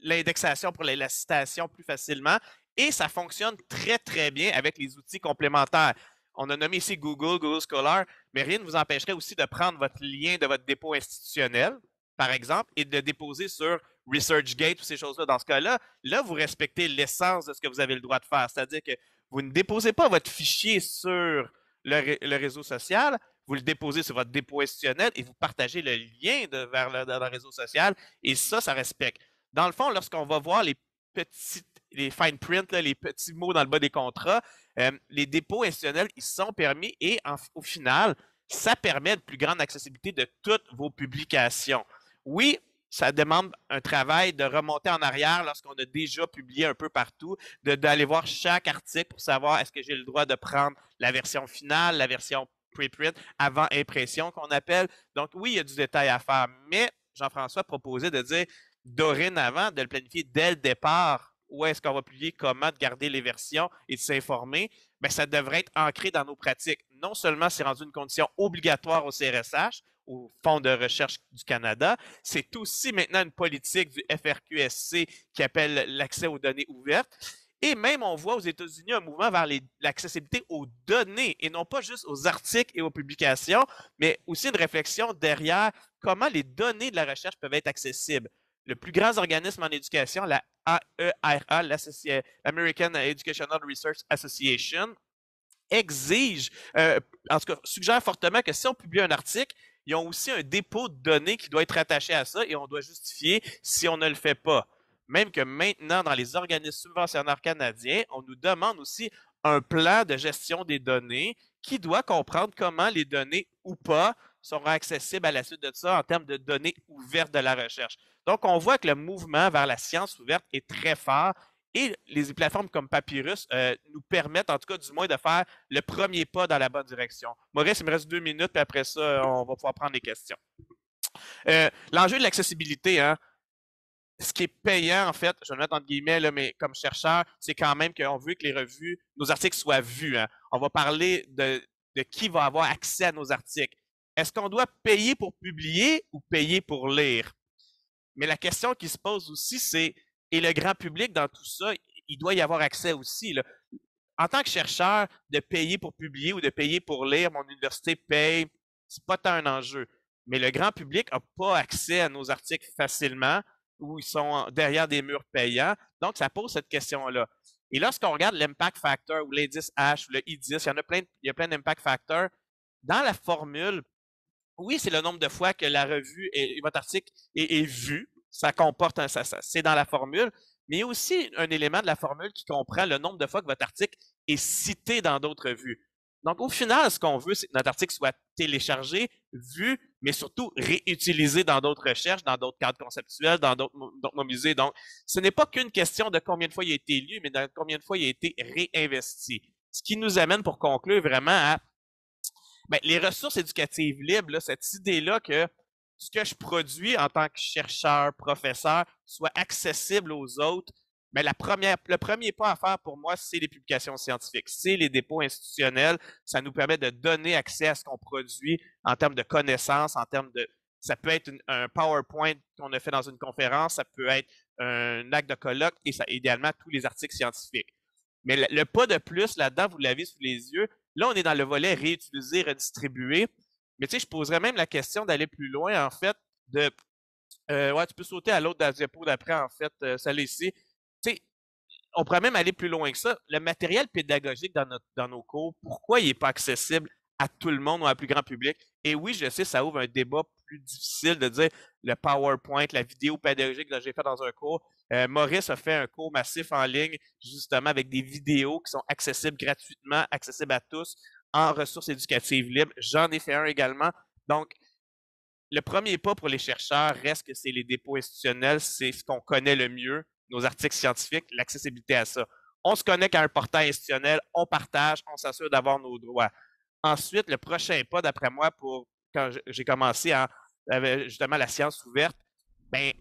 l'indexation pour la citation plus facilement. Et ça fonctionne très, très bien avec les outils complémentaires. on a nommé ici Google Scholar, mais rien ne vous empêcherait aussi de prendre votre lien de votre dépôt institutionnel, par exemple, et de le déposer sur ResearchGate ou ces choses-là. Dans ce cas-là, là, vous respectez l'essence de ce que vous avez le droit de faire. C'est-à-dire que vous ne déposez pas votre fichier sur le réseau social, vous le déposez sur votre dépôt institutionnel et vous partagez le lien vers le réseau social. Et ça respecte. Dans le fond, lorsqu'on va voir les fine print, là, les petits mots dans le bas des contrats, les dépôts institutionnels, ils sont permis et au final, ça permet une plus grande accessibilité de toutes vos publications. Oui, ça demande un travail de remonter en arrière lorsqu'on a déjà publié un peu partout, d'aller voir chaque article pour savoir est-ce que j'ai le droit de prendre la version finale, la version preprint, avant impression qu'on appelle. Donc oui, il y a du détail à faire, mais Jean-François proposait de dire dorénavant, de le planifier dès le départ, où est-ce qu'on va publier, comment de garder les versions et de s'informer, bien, ça devrait être ancré dans nos pratiques. Non seulement c'est rendu une condition obligatoire au CRSH, au Fonds de recherche du Canada, c'est aussi maintenant une politique du FRQSC qui appelle l'accès aux données ouvertes. Et même, on voit aux États-Unis un mouvement vers l'accessibilité aux données, et non pas juste aux articles et aux publications, mais aussi une réflexion derrière comment les données de la recherche peuvent être accessibles. Le plus grand organisme en éducation, la AERA, l'American Educational Research Association, exige, en tout cas, suggère fortement que si on publie un article, ils ont aussi un dépôt de données qui doit être attaché à ça et on doit justifier si on ne le fait pas. Même que maintenant, dans les organismes subventionnaires canadiens, on nous demande aussi un plan de gestion des données qui doit comprendre comment les données ou pas seront accessibles à la suite de ça en termes de données ouvertes de la recherche. Donc, on voit que le mouvement vers la science ouverte est très fort et les plateformes comme Papyrus nous permettent, en tout cas, du moins, de faire le premier pas dans la bonne direction. Maurice, il me reste 2 minutes, puis après ça, on va pouvoir prendre les questions. L'enjeu de l'accessibilité, hein, ce qui est payant, en fait, je vais le mettre entre guillemets, là, mais comme chercheur, c'est quand même qu'on veut que les revues, nos articles soient vus. Hein. On va parler de qui va avoir accès à nos articles. Est-ce qu'on doit payer pour publier ou payer pour lire? Mais la question qui se pose aussi, c'est, et le grand public dans tout ça, il doit y avoir accès aussi. Là. En tant que chercheur, de payer pour publier ou de payer pour lire, mon université paye, c'est pas tant un enjeu. Mais le grand public n'a pas accès à nos articles facilement ou ils sont derrière des murs payants. Donc, ça pose cette question-là. Et lorsqu'on regarde l'impact factor ou l'indice H ou le I10, il y a plein d'impact factors. Dans la formule, oui, c'est le nombre de fois que la revue et votre article est vu. Ça comporte c'est dans la formule. Mais il y a aussi un élément de la formule qui comprend le nombre de fois que votre article est cité dans d'autres revues. Donc, au final, ce qu'on veut, c'est que notre article soit téléchargé, vu, mais surtout réutilisé dans d'autres recherches, dans d'autres cadres conceptuels, dans d'autres musées. Donc, ce n'est pas qu'une question de combien de fois il a été lu, mais de combien de fois il a été réinvesti. Ce qui nous amène, pour conclure, vraiment à les ressources éducatives libres, là, cette idée-là que ce que je produis en tant que chercheur, professeur, soit accessible aux autres, mais le premier pas à faire pour moi, c'est les publications scientifiques, c'est les dépôts institutionnels. Ça nous permet de donner accès à ce qu'on produit en termes de connaissances, en termes de... Ça peut être un PowerPoint qu'on a fait dans une conférence, ça peut être un acte de colloque et ça, idéalement tous les articles scientifiques. Mais le pas de plus là-dedans, vous l'avez sous les yeux. Là, on est dans le volet réutiliser, redistribuer. Mais tu sais, je poserais même la question d'aller plus loin, en fait, ouais, tu peux sauter à l'autre diapo d'après, en fait, celle ici. Tu sais, on pourrait même aller plus loin que ça. Le matériel pédagogique dans nos cours, pourquoi il n'est pas accessible à tout le monde ou à un plus grand public? Et oui, je sais, ça ouvre un débat plus difficile de dire le PowerPoint, la vidéo pédagogique que j'ai fait dans un cours. Maurice a fait un cours massif en ligne, justement, avec des vidéos qui sont accessibles gratuitement, accessibles à tous, en ressources éducatives libres. J'en ai fait un également. Donc, le premier pas pour les chercheurs reste que c'est les dépôts institutionnels, c'est ce qu'on connaît le mieux, nos articles scientifiques, l'accessibilité à ça. On se connecte à un portail institutionnel, on partage, on s'assure d'avoir nos droits. Ensuite, le prochain pas, d'après moi, pour quand j'ai commencé justement la science ouverte,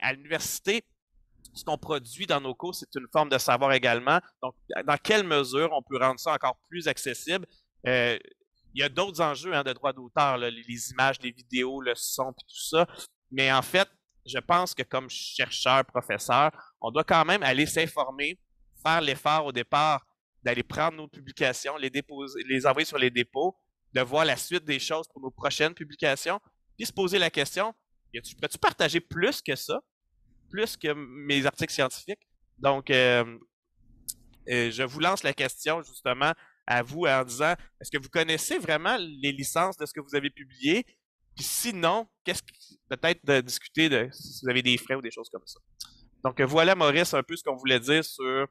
à l'université, ce qu'on produit dans nos cours, c'est une forme de savoir également. Donc, dans quelle mesure on peut rendre ça encore plus accessible? Il y a d'autres enjeux de droit d'auteur, les images, les vidéos, le son, puis tout ça. Mais en fait, je pense que comme chercheur, professeur, on doit quand même aller s'informer, faire l'effort au départ d'aller prendre nos publications, les déposer, les envoyer sur les dépôts, de voir la suite des choses pour nos prochaines publications, puis se poser la question, pourrais-tu partager plus que ça, plus que mes articles scientifiques? Donc, je vous lance la question justement à vous en disant, est-ce que vous connaissez vraiment les licences de ce que vous avez publié? Puis sinon, peut-être de discuter de si vous avez des frais ou des choses comme ça. Donc voilà, Maurice, un peu ce qu'on voulait dire sur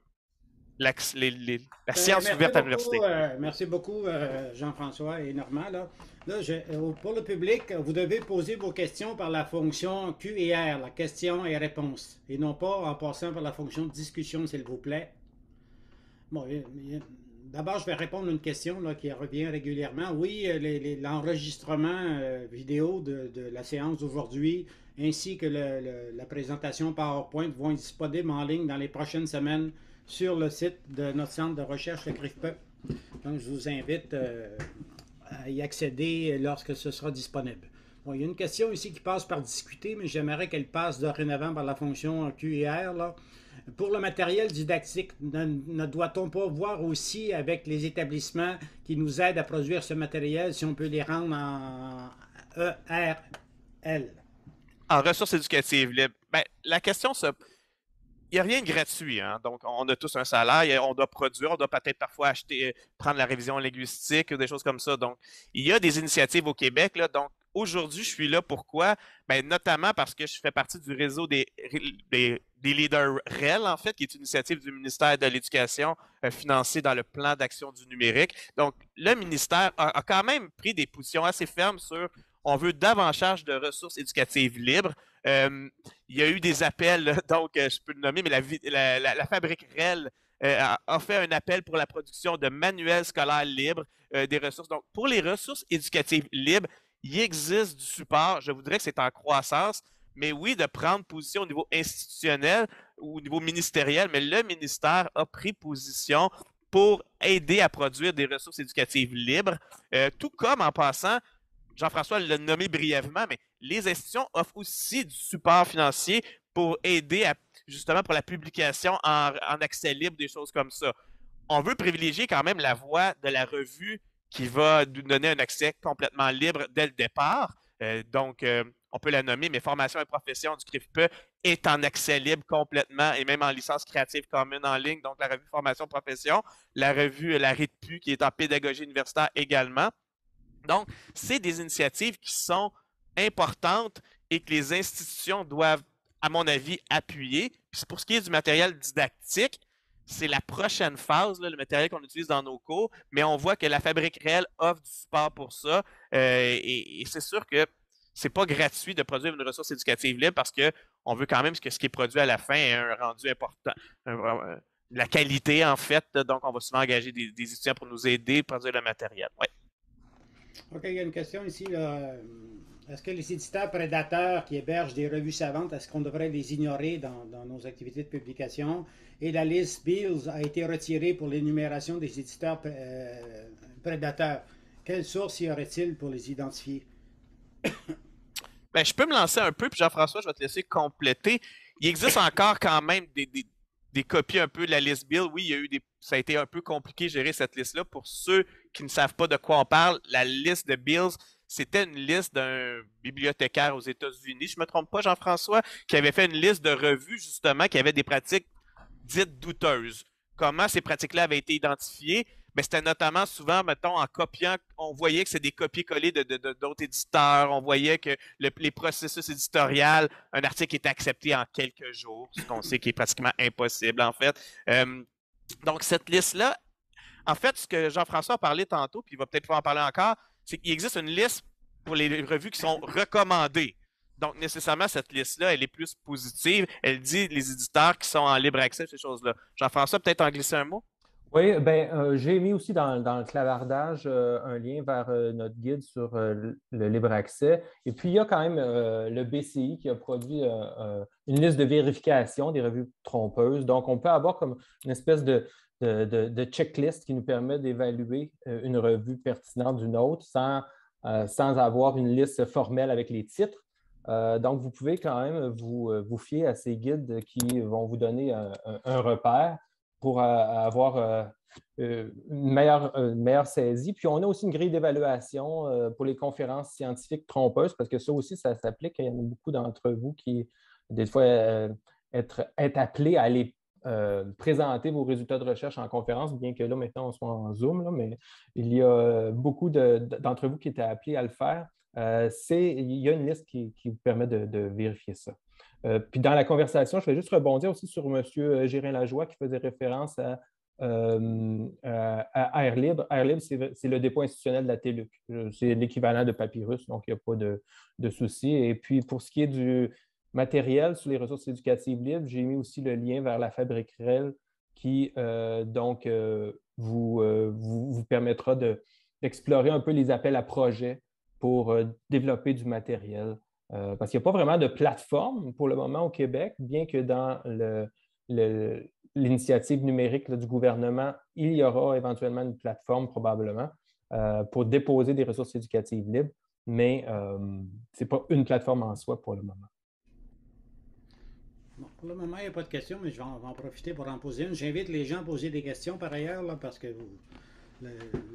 la science ouverte à l'université. Merci beaucoup, Jean-François et Normand. Pour le public, vous devez poser vos questions par la fonction Q&R, la question et réponse, et non pas en passant par la fonction discussion, s'il vous plaît. Bon, d'abord, je vais répondre à une question là, qui revient régulièrement. Oui, l'enregistrement vidéo de la séance d'aujourd'hui ainsi que la présentation PowerPoint vont être disponibles en ligne dans les prochaines semaines sur le site de notre centre de recherche, le CRIFPE. Donc, je vous invite à y accéder lorsque ce sera disponible. Bon, il y a une question ici qui passe par discuter, mais j'aimerais qu'elle passe dorénavant par la fonction Q&R, là. Pour le matériel didactique, ne doit-on pas voir aussi avec les établissements qui nous aident à produire ce matériel si on peut les rendre en ERL? En ressources éducatives libres. Ben, la question, il n'y a rien de gratuit. Hein? Donc, on a tous un salaire, on doit produire, on doit peut-être parfois acheter, prendre la révision linguistique ou des choses comme ça. Donc, il y a des initiatives au Québec. Là, donc, aujourd'hui, je suis là. Pourquoi? Ben, notamment parce que je fais partie du réseau des leaders REL, en fait, qui est une initiative du ministère de l'Éducation financée dans le plan d'action du numérique. Donc, le ministère a quand même pris des positions assez fermes sur on veut davantage de ressources éducatives libres. Il y a eu des appels, donc je peux le nommer, mais la Fabrique REL a fait un appel pour la production de manuels scolaires libres, des ressources. Donc, pour les ressources éducatives libres, il existe du support. Je voudrais que c'est en croissance, mais oui, de prendre position au niveau institutionnel ou au niveau ministériel, mais le ministère a pris position pour aider à produire des ressources éducatives libres, tout comme en passant, Jean-François l'a nommé brièvement, mais les institutions offrent aussi du support financier pour aider justement pour la publication en accès libre, des choses comme ça. On veut privilégier quand même la voie de la revue qui va nous donner un accès complètement libre dès le départ. Donc, on peut la nommer, mais Formation et profession du CRIFPE est en accès libre complètement et même en licence créative commune en ligne. Donc, la revue Formation profession, la revue La RITPU qui est en pédagogie universitaire également. Donc, c'est des initiatives qui sont importantes et que les institutions doivent, à mon avis, appuyer. Puis pour ce qui est du matériel didactique, c'est la prochaine phase, là, le matériel qu'on utilise dans nos cours, mais on voit que la Fabrique REL offre du support pour ça. Et c'est sûr que c'est pas gratuit de produire une ressource éducative libre parce qu'on veut quand même que ce qui est produit à la fin ait un rendu important. La qualité, en fait. Donc, on va souvent engager des étudiants pour nous aider à produire le matériel. Ouais. OK, il y a une question ici. Est-ce que les éditeurs prédateurs qui hébergent des revues savantes, est-ce qu'on devrait les ignorer dans nos activités de publication? Et la liste Beals a été retirée pour l'énumération des éditeurs prédateurs. Quelle source y aurait-il pour les identifier? Ben, je peux me lancer un peu, puis Jean-François, je vais te laisser compléter. Il existe encore quand même des copies un peu de la liste Beals. Oui, il y a eu ça a été un peu compliqué de gérer cette liste-là. Pour ceux qui ne savent pas de quoi on parle, la liste de Beals, c'était une liste d'un bibliothécaire aux États-Unis, je ne me trompe pas, Jean-François, qui avait fait une liste de revues, justement, qui avait des pratiques dites douteuses. Comment ces pratiques-là avaient été identifiées? Mais c'était notamment souvent, mettons, en copiant, on voyait que c'est des copier-coller d'autres éditeurs, on voyait que les processus éditoriaux, un article était accepté en quelques jours, ce qu'on sait qui est pratiquement impossible, en fait. Donc, cette liste-là, en fait, ce que Jean-François a parlé tantôt, puis il va peut-être pouvoir en parler encore, c'est qu'il existe une liste pour les revues qui sont recommandées. Donc, nécessairement, cette liste-là, elle est plus positive. Elle dit les éditeurs qui sont en libre accès, ces choses-là. Jean-François, peut-être en glisser un mot? Oui, j'ai mis aussi dans le clavardage un lien vers notre guide sur le libre accès. Et puis, il y a quand même le BCI qui a produit une liste de vérification des revues trompeuses. Donc, on peut avoir comme une espèce de checklist qui nous permet d'évaluer une revue pertinente d'une autre sans avoir une liste formelle avec les titres. Donc, vous pouvez quand même vous fier à ces guides qui vont vous donner un repère. pour avoir une meilleure saisie. Puis, on a aussi une grille d'évaluation pour les conférences scientifiques trompeuses, parce que ça aussi, ça s'applique. Il y en a beaucoup d'entre vous qui, des fois, être appelés à aller présenter vos résultats de recherche en conférence, bien que là, maintenant, on soit en Zoom, là, mais il y a beaucoup d'entre vous qui étaient appelés à le faire. Il y a une liste qui vous permet de vérifier ça. Puis dans la conversation, je vais juste rebondir aussi sur M. Gérin-Lajoie qui faisait référence à Air Libre. Air Libre, c'est le dépôt institutionnel de la TELUC. C'est l'équivalent de Papyrus, donc il n'y a pas de souci. Et puis, pour ce qui est du matériel sur les ressources éducatives libres, j'ai mis aussi le lien vers la Fabrique REL qui, vous permettra d'explorer un peu les appels à projets pour développer du matériel. Parce qu'il n'y a pas vraiment de plateforme pour le moment au Québec, bien que dans l'initiative numérique du gouvernement, il y aura éventuellement une plateforme probablement pour déposer des ressources éducatives libres, mais ce n'est pas une plateforme en soi pour le moment. Bon, pour le moment, il n'y a pas de questions, mais je vais en profiter pour en poser une. J'invite les gens à poser des questions par ailleurs, là, parce que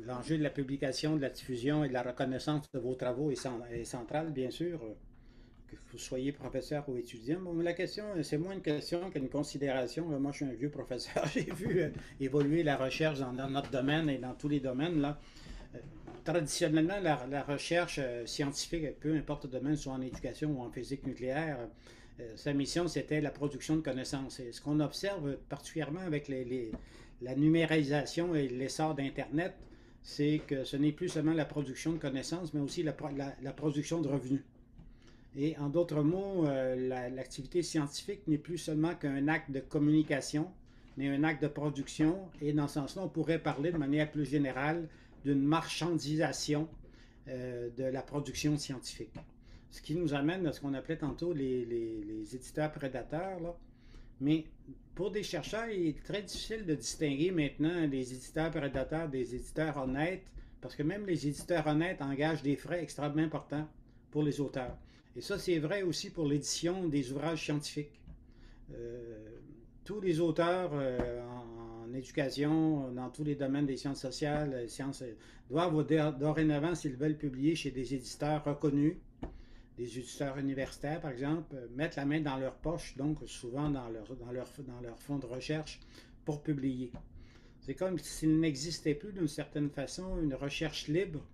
l'enjeu de la publication, de la diffusion et de la reconnaissance de vos travaux est central, bien sûr, que vous soyez professeur ou étudiant. Bon, mais la question, c'est moins une question qu'une considération. Moi, je suis un vieux professeur. J'ai vu évoluer la recherche dans notre domaine et dans tous les domaines, là. Traditionnellement, la recherche scientifique, peu importe le domaine, soit en éducation ou en physique nucléaire, sa mission, c'était la production de connaissances. Et ce qu'on observe particulièrement avec la numérisation et l'essor d'Internet, c'est que ce n'est plus seulement la production de connaissances, mais aussi la production de revenus. Et en d'autres mots, l'activité scientifique n'est plus seulement qu'un acte de communication, mais un acte de production. Et dans ce sens-là, on pourrait parler de manière plus générale d'une marchandisation de la production scientifique. Ce qui nous amène à ce qu'on appelait tantôt les éditeurs prédateurs, là. Mais pour des chercheurs, il est très difficile de distinguer maintenant les éditeurs prédateurs des éditeurs honnêtes, parce que même les éditeurs honnêtes engagent des frais extrêmement importants pour les auteurs. Et ça, c'est vrai aussi pour l'édition des ouvrages scientifiques. Tous les auteurs en éducation, dans tous les domaines des sciences sociales, sciences, doivent dorénavant, s'ils veulent publier chez des éditeurs reconnus, des éditeurs universitaires, par exemple, mettre la main dans leur poche, donc souvent dans leur fonds de recherche, pour publier. C'est comme s'il n'existait plus d'une certaine façon une recherche libre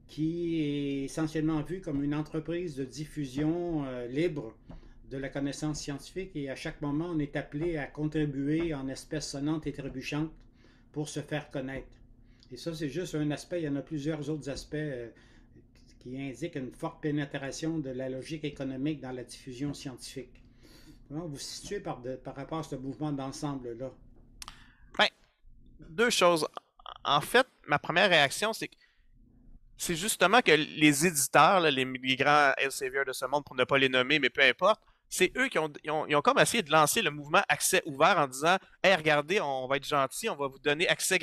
qui est essentiellement vue comme une entreprise de diffusion libre de la connaissance scientifique, et à chaque moment, on est appelé à contribuer en espèces sonnantes et trébuchantes pour se faire connaître. Et ça, c'est juste un aspect. Il y en a plusieurs autres aspects qui indiquent une forte pénétration de la logique économique dans la diffusion scientifique. Comment vous vous situez par rapport à ce mouvement d'ensemble-là? Bien, deux choses. En fait, ma première réaction, c'est justement que les éditeurs, là, les grands Elsevier de ce monde, pour ne pas les nommer, mais peu importe, c'est eux qui ont comme essayé de lancer le mouvement accès ouvert en disant « Hey, regardez, on va être gentil, on va vous donner accès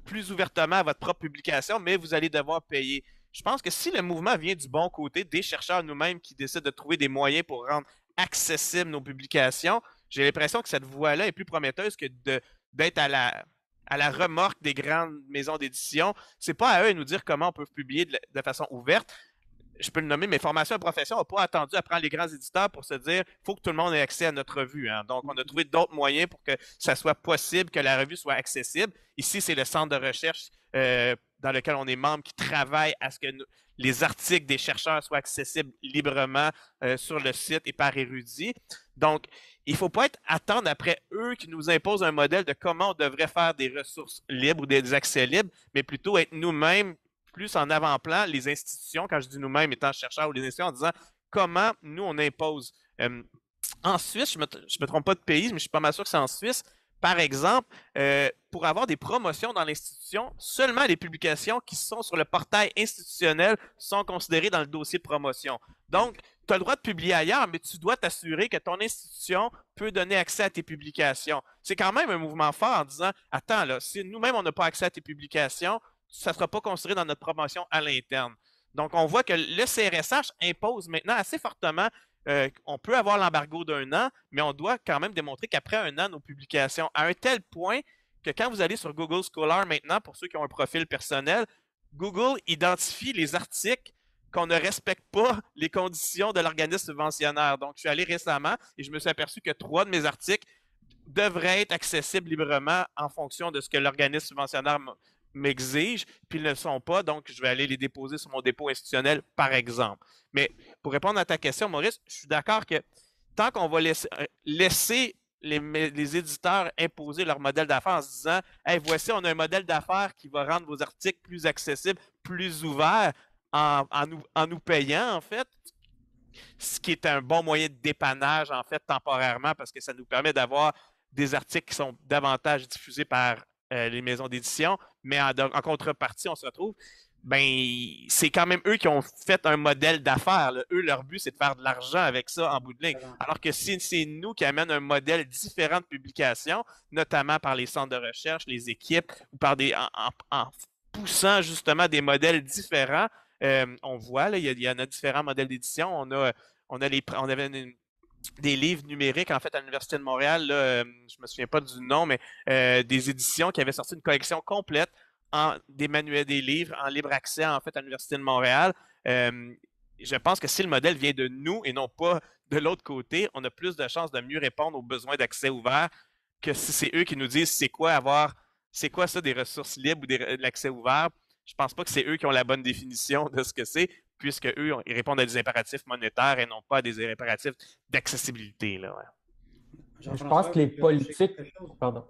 plus ouvertement à votre propre publication, mais vous allez devoir payer. » Je pense que si le mouvement vient du bon côté, des chercheurs nous-mêmes qui décident de trouver des moyens pour rendre accessibles nos publications, j'ai l'impression que cette voie-là est plus prometteuse que d'être à la remorque des grandes maisons d'édition. C'est pas à eux de nous dire comment on peut publier de façon ouverte. Je peux le nommer, mais Formation et Profession n'a pas attendu à prendre les grands éditeurs pour se dire il faut que tout le monde ait accès à notre revue. Hein. Donc, on a trouvé d'autres moyens pour que ça soit possible, que la revue soit accessible. Ici, c'est le centre de recherche dans lequel on est membre qui travaille à ce que les articles des chercheurs soient accessibles librement sur le site et par érudits. Donc, il ne faut pas attendre après eux qui nous imposent un modèle de comment on devrait faire des ressources libres ou des accès libres, mais plutôt être nous-mêmes plus en avant-plan, les institutions, quand je dis nous-mêmes étant chercheurs ou les institutions, en disant comment nous on impose. En Suisse, je me trompe pas de pays, mais je suis pas mal sûr que c'est en Suisse. Par exemple, pour avoir des promotions dans l'institution, seulement les publications qui sont sur le portail institutionnel sont considérées dans le dossier de promotion. Donc, tu as le droit de publier ailleurs, mais tu dois t'assurer que ton institution peut donner accès à tes publications. C'est quand même un mouvement fort en disant attends, là, si nous-mêmes on n'a pas accès à tes publications, ça ne sera pas considéré dans notre promotion à l'interne. Donc, on voit que le CRSH impose maintenant assez fortement on peut avoir l'embargo d'1 an, mais on doit quand même démontrer qu'après 1 an, nos publications, à un tel point que quand vous allez sur Google Scholar maintenant, pour ceux qui ont un profil personnel, Google identifie les articles qu'on ne respecte pas les conditions de l'organisme subventionnaire. Donc, je suis allé récemment et je me suis aperçu que 3 de mes articles devraient être accessibles librement en fonction de ce que l'organisme subventionnaire m'exige, puis ils ne le sont pas, donc je vais aller les déposer sur mon dépôt institutionnel, par exemple. Mais pour répondre à ta question, Maurice, je suis d'accord que tant qu'on va laisser les éditeurs imposer leur modèle d'affaires en se disant « Hey, voici, on a un modèle d'affaires qui va rendre vos articles plus accessibles, plus ouverts, en nous payant, en fait », ce qui est un bon moyen de dépannage, en fait, temporairement, parce que ça nous permet d'avoir des articles qui sont davantage diffusés par les maisons d'édition, mais en contrepartie, on se retrouve, c'est quand même eux qui ont fait un modèle d'affaires. Eux, leur but, c'est de faire de l'argent avec ça en bout de ligne. Alors que si c'est nous qui amènent un modèle différent de publication, notamment par les centres de recherche, les équipes, ou par en poussant justement des modèles différents, on voit, il y en a différents modèles d'édition. On avait des livres numériques, en fait, à l'Université de Montréal, là, je ne me souviens pas du nom, mais des éditions qui avaient sorti une collection complète des manuels, des livres en libre accès, en fait, à l'Université de Montréal. Je pense que si le modèle vient de nous et non pas de l'autre côté, on a plus de chances de mieux répondre aux besoins d'accès ouvert que si c'est eux qui nous disent c'est quoi ça, des ressources libres ou de l'accès ouvert. Je pense pas que c'est eux qui ont la bonne définition de ce que c'est, puisque eux, ils répondent à des impératifs monétaires et non pas à des impératifs d'accessibilité. Là, ouais. Je pense que les politiques... Pardon.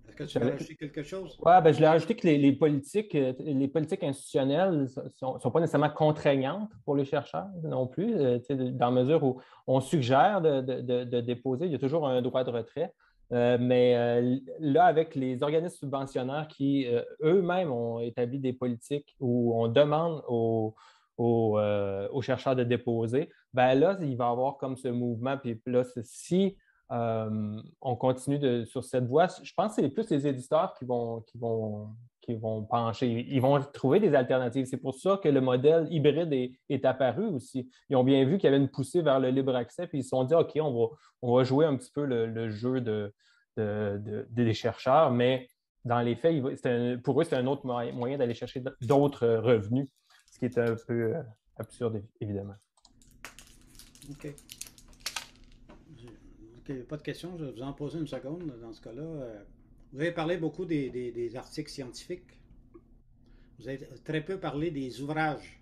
Est-ce que tu veux rajouter quelque chose? Oui, je voulais rajouter que les politiques institutionnelles ne sont pas nécessairement contraignantes pour les chercheurs non plus, dans la mesure où on suggère de déposer, il y a toujours un droit de retrait. Mais là, avec les organismes subventionnaires qui eux-mêmes ont établi des politiques où on demande aux chercheurs de déposer, là, il va y avoir comme ce mouvement. Puis là, si on continue sur cette voie, je pense que c'est plus les éditeurs qui vont pencher. Ils vont trouver des alternatives. C'est pour ça que le modèle hybride est apparu aussi. Ils ont bien vu qu'il y avait une poussée vers le libre accès, puis ils se sont dit, OK, on va jouer un petit peu le jeu des chercheurs, mais dans les faits, pour eux, c'est un autre moyen d'aller chercher d'autres revenus, ce qui est un peu absurde, évidemment. OK. Pas de questions, je vais vous en poser une seconde dans ce cas-là. Vous avez parlé beaucoup des articles scientifiques. Vous avez très peu parlé des ouvrages,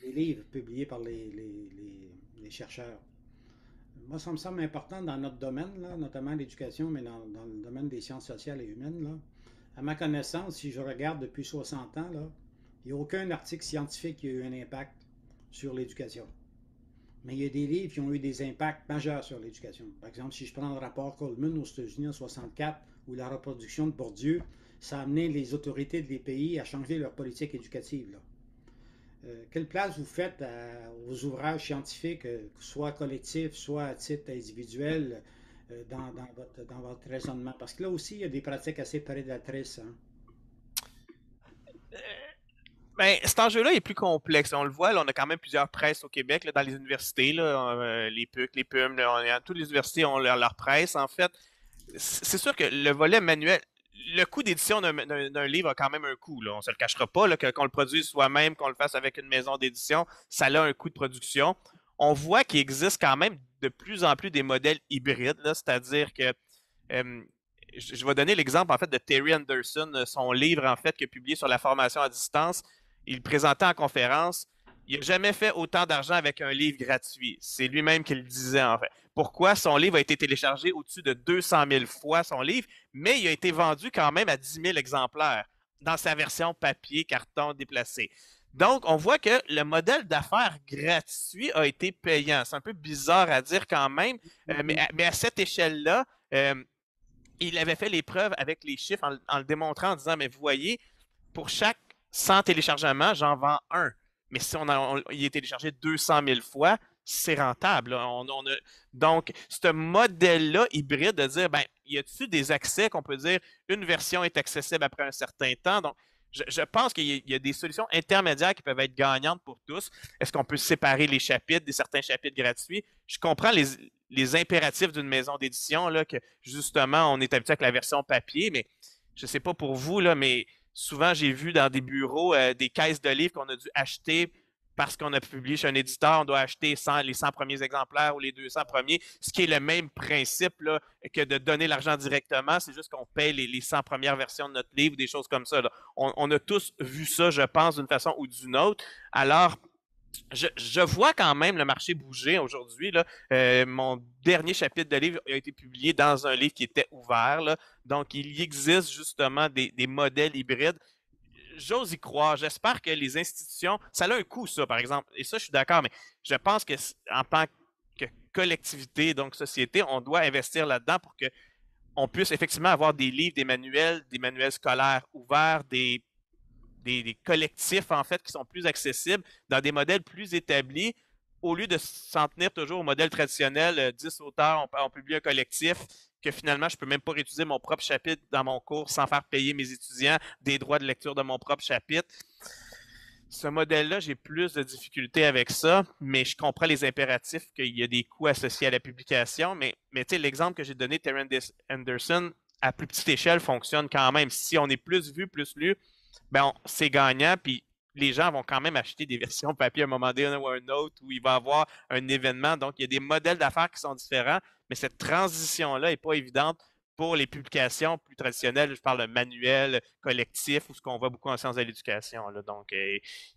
des livres publiés par les chercheurs. Moi, ça me semble important dans notre domaine, là, notamment l'éducation, mais dans le domaine des sciences sociales et humaines. Là. À ma connaissance, si je regarde depuis 60 ans, là, il n'y a aucun article scientifique qui a eu un impact sur l'éducation. Mais il y a des livres qui ont eu des impacts majeurs sur l'éducation. Par exemple, si je prends le rapport Coleman aux États-Unis en 1964, où la reproduction de Bourdieu, ça a amené les autorités des pays à changer leur politique éducative. Là. Quelle place vous faites aux ouvrages scientifiques, soit collectifs, soit à titre individuel, dans votre raisonnement? Parce que là aussi, il y a des pratiques assez prédatrices. Hein? Cet enjeu-là est plus complexe. On le voit, là, on a quand même plusieurs presses au Québec, là, dans les universités, là, les PUC, les PUM, toutes les universités ont leur presse. En fait, c'est sûr que le volet manuel, le coût d'édition d'un livre a quand même un coût. Là. On ne se le cachera pas, là, qu'on le produise soi-même, qu'on le fasse avec une maison d'édition, ça a un coût de production. On voit qu'il existe quand même de plus en plus des modèles hybrides, c'est-à-dire que je vais donner l'exemple en fait de Terry Anderson, son livre en fait qu'il a publié sur la formation à distance. Il présentait en conférence, il n'a jamais fait autant d'argent avec un livre gratuit. C'est lui-même qui le disait en fait. Pourquoi? Son livre a été téléchargé au-dessus de 200 000 fois, son livre, mais il a été vendu quand même à 10 000 exemplaires dans sa version papier, carton, déplacé. Donc, on voit que le modèle d'affaires gratuit a été payant. C'est un peu bizarre à dire quand même, mais à cette échelle-là, il avait fait les preuves avec les chiffres en le démontrant en disant, mais vous voyez, pour chaque 100 téléchargements, j'en vends un. Mais si il est téléchargé 200 000 fois, c'est rentable. Donc, ce modèle-là hybride de dire, y a-t-il des accès qu'on peut dire, une version est accessible après un certain temps? Donc, Je pense qu'il y a des solutions intermédiaires qui peuvent être gagnantes pour tous. Est-ce qu'on peut séparer les chapitres, certains chapitres gratuits? Je comprends les impératifs d'une maison d'édition, là, que justement, on est habitué avec la version papier, mais je ne sais pas pour vous, là, mais souvent, j'ai vu dans des bureaux des caisses de livres qu'on a dû acheter parce qu'on a publié chez un éditeur, on doit acheter les 100 premiers exemplaires ou les 200 premiers, ce qui est le même principe là, que de donner l'argent directement. C'est juste qu'on paye les 100 premières versions de notre livre, des choses comme ça. Là. On a tous vu ça, je pense, d'une façon ou d'une autre. Alors, je vois quand même le marché bouger aujourd'hui. Mon dernier chapitre de livre a été publié dans un livre qui était ouvert. Là. Donc, il existe justement des modèles hybrides. J'ose y croire. J'espère que les institutions, ça a un coût, ça, par exemple. Et ça, je suis d'accord, mais je pense que en tant que collectivité, donc société, on doit investir là-dedans pour qu'on puisse effectivement avoir des livres, des manuels scolaires ouverts, des collectifs, en fait, qui sont plus accessibles, dans des modèles plus établis, au lieu de s'en tenir toujours au modèle traditionnel, 10 auteurs, on publie un collectif, que finalement, je ne peux même pas réutiliser mon propre chapitre dans mon cours sans faire payer mes étudiants des droits de lecture de mon propre chapitre. Ce modèle-là, j'ai plus de difficultés avec ça, mais je comprends les impératifs qu'il y a des coûts associés à la publication. Mais tu sais, l'exemple que j'ai donné, Terence Anderson, à plus petite échelle, fonctionne quand même. Si on est plus vu, plus lu, ben c'est gagnant, puis les gens vont quand même acheter des versions papier à un moment donné ou un autre où il va y avoir un événement. Donc, il y a des modèles d'affaires qui sont différents, mais cette transition-là n'est pas évidente pour les publications plus traditionnelles. Je parle de manuels collectifs ou ce qu'on voit beaucoup en sciences de l'éducation. Là. Donc,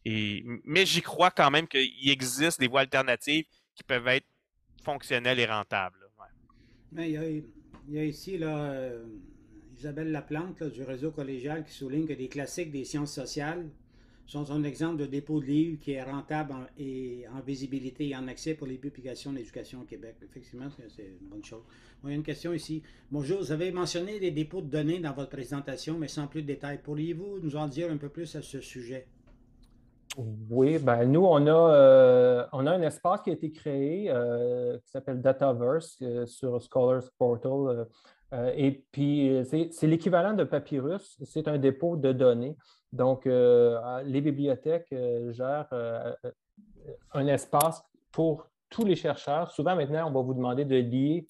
mais j'y crois quand même qu'il existe des voies alternatives qui peuvent être fonctionnelles et rentables. Là. Ouais. Mais il y a ici là, Isabelle Laplante là, du réseau collégial qui souligne que des classiques des sciences sociales sont un exemple de dépôt de livres qui est rentable et en visibilité et en accès pour les publications d'éducation au Québec. Effectivement, c'est une bonne chose. Bon, il y a une question ici. Bonjour, vous avez mentionné les dépôts de données dans votre présentation, mais sans plus de détails. Pourriez-vous nous en dire un peu plus à ce sujet? Oui, ben nous, on a un espace qui a été créé qui s'appelle Dataverse sur Scholars Portal. Et puis, c'est l'équivalent de Papyrus. C'est un dépôt de données. Donc, les bibliothèques gèrent un espace pour tous les chercheurs. Souvent, maintenant, on va vous demander de lier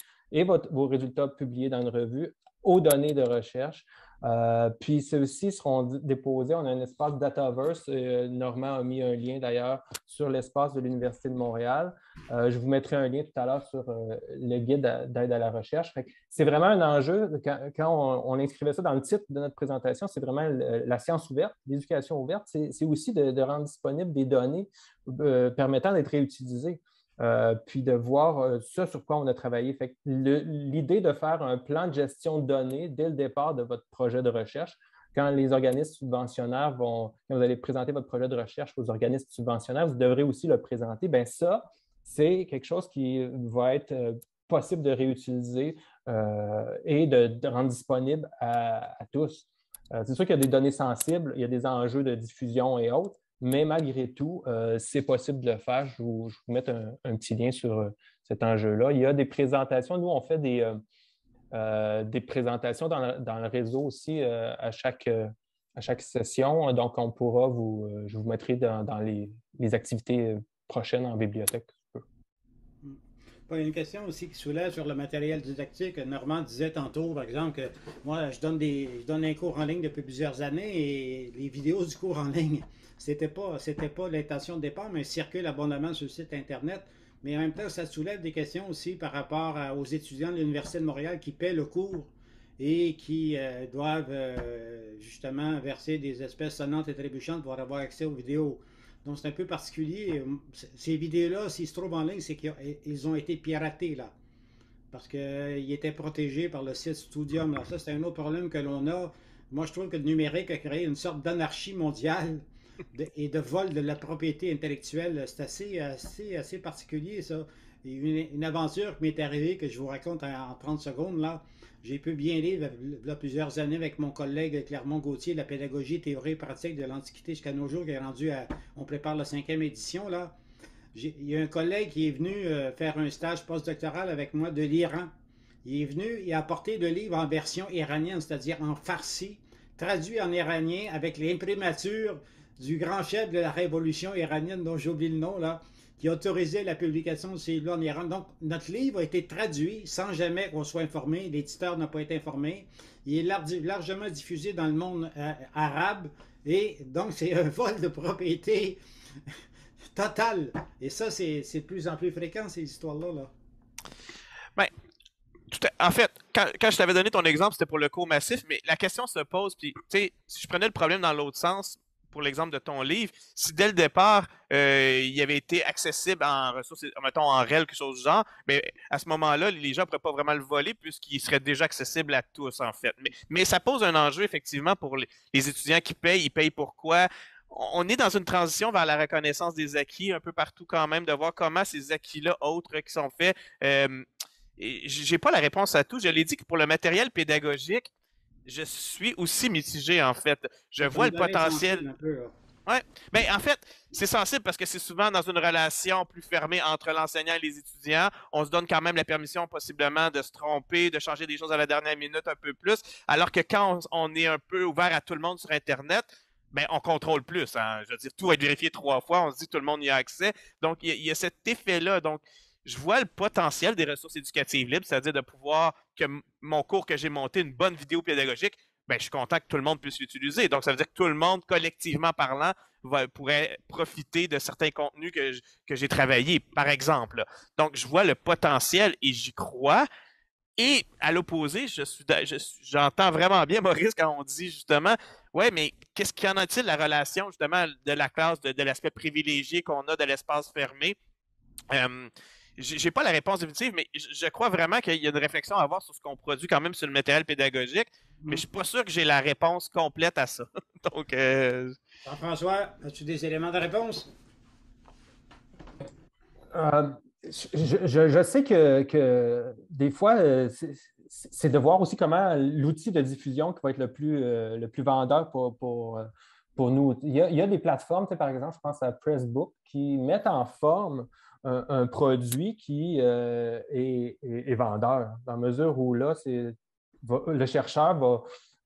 vos résultats publiés dans une revue aux données de recherche. Puis ceux-ci seront déposés. On a un espace Dataverse. Normand a mis un lien d'ailleurs sur l'espace de l'Université de Montréal. Je vous mettrai un lien tout à l'heure sur le guide d'aide à la recherche. C'est vraiment un enjeu. Quand on inscrivait ça dans le titre de notre présentation, c'est vraiment la science ouverte, l'éducation ouverte. C'est aussi de rendre disponibles des données permettant d'être réutilisées. Puis de voir ça sur quoi on a travaillé. L'idée de faire un plan de gestion de données dès le départ de votre projet de recherche, quand les organismes subventionnaires quand vous allez présenter votre projet de recherche aux organismes subventionnaires, vous devrez aussi le présenter. Bien, ça, c'est quelque chose qui va être possible de réutiliser et de rendre disponible à tous. C'est sûr qu'il y a des données sensibles, il y a des enjeux de diffusion et autres, mais malgré tout, c'est possible de le faire. Je vais vous mettre un petit lien sur cet enjeu-là. Il y a des présentations. Nous, on fait des présentations dans le réseau aussi à chaque session. Donc, je vous mettrai dans les activités prochaines en bibliothèque. Il y a une question aussi qui soulève sur le matériel didactique. Normand disait tantôt, par exemple, que moi, je donne un cours en ligne depuis plusieurs années et les vidéos du cours en ligne, c'était pas l'intention de départ, mais circule abondamment sur le site Internet. Mais en même temps, ça soulève des questions aussi par rapport aux étudiants de l'Université de Montréal qui paient le cours et qui doivent justement verser des espèces sonnantes et trébuchantes pour avoir accès aux vidéos. Donc, c'est un peu particulier. Ces vidéos-là, s'ils se trouvent en ligne, c'est qu'ils ont été piratés, là. Parce qu'ils étaient protégés par le site Studium. Alors ça, c'est un autre problème que l'on a. Moi, je trouve que le numérique a créé une sorte d'anarchie mondiale et de vol de la propriété intellectuelle. C'est assez particulier, ça. Et une aventure qui m'est arrivée, que je vous raconte en 30 secondes, là. J'ai publié un livre il y a plusieurs années avec mon collègue Clermont-Gauthier, La pédagogie, théorie et pratique de l'Antiquité jusqu'à nos jours, qui est rendu on prépare la 5e édition, là. Il y a un collègue qui est venu faire un stage postdoctoral avec moi de l'Iran. Il est venu, il a apporté le livre en version iranienne, c'est-à-dire en farsi, traduit en iranien avec l'imprimature du grand chef de la révolution iranienne, dont j'oublie le nom, là, qui autorisait la publication de ces livres en Iran. Donc, notre livre a été traduit sans jamais qu'on soit informé. L'éditeur n'a pas été informé. Il est largement diffusé dans le monde arabe. Et donc, c'est un vol de propriété total. Et ça, c'est de plus en plus fréquent, ces histoires-là. Là. Ben, en fait, quand je t'avais donné ton exemple, c'était pour le cours massif, mais la question se pose, puis, tu sais, si je prenais le problème dans l'autre sens, pour l'exemple de ton livre, si dès le départ, il avait été accessible en ressources, mettons en REL, quelque chose du genre, mais à ce moment-là, les gens ne pourraient pas vraiment le voler puisqu'il serait déjà accessible à tous, en fait. Mais ça pose un enjeu, effectivement, pour les étudiants qui payent. Ils payent pourquoi? On est dans une transition vers la reconnaissance des acquis un peu partout quand même, de voir comment ces acquis-là autres qui sont faits. J'ai pas la réponse à tout. Je l'ai dit que pour le matériel pédagogique, je suis aussi mitigé, en fait. Je vois le potentiel. Ouais. Ben, en fait, c'est sensible parce que c'est souvent dans une relation plus fermée entre l'enseignant et les étudiants. On se donne quand même la permission possiblement de se tromper, de changer des choses à la dernière minute un peu plus. Alors que quand on est un peu ouvert à tout le monde sur Internet, ben, on contrôle plus. Hein. Je veux dire, tout va être vérifié 3 fois. On se dit que tout le monde y a accès. Donc, il y a cet effet-là. Donc, je vois le potentiel des ressources éducatives libres, c'est-à-dire de pouvoir que mon cours que j'ai monté, une bonne vidéo pédagogique, ben, je suis content que tout le monde puisse l'utiliser. Donc, ça veut dire que tout le monde, collectivement parlant, pourrait profiter de certains contenus que j'ai travaillés, par exemple. Donc, je vois le potentiel et j'y crois. Et à l'opposé, j'entends vraiment bien Maurice quand on dit justement, ouais, mais qu'est-ce qu'il y en a-t-il la relation justement de la classe, de l'aspect privilégié qu'on a de l'espace fermé? J'ai pas la réponse définitive, mais je crois vraiment qu'il y a une réflexion à avoir sur ce qu'on produit quand même sur le matériel pédagogique, mais je suis pas sûr que j'ai la réponse complète à ça. Donc, Jean-François, as-tu des éléments de réponse? Je sais que des fois, c'est de voir aussi comment l'outil de diffusion qui va être le plus vendeur pour nous. Il y a des plateformes, par exemple, je pense à Pressbook, qui mettent en forme un produit qui est vendeur, dans la mesure où là, le chercheur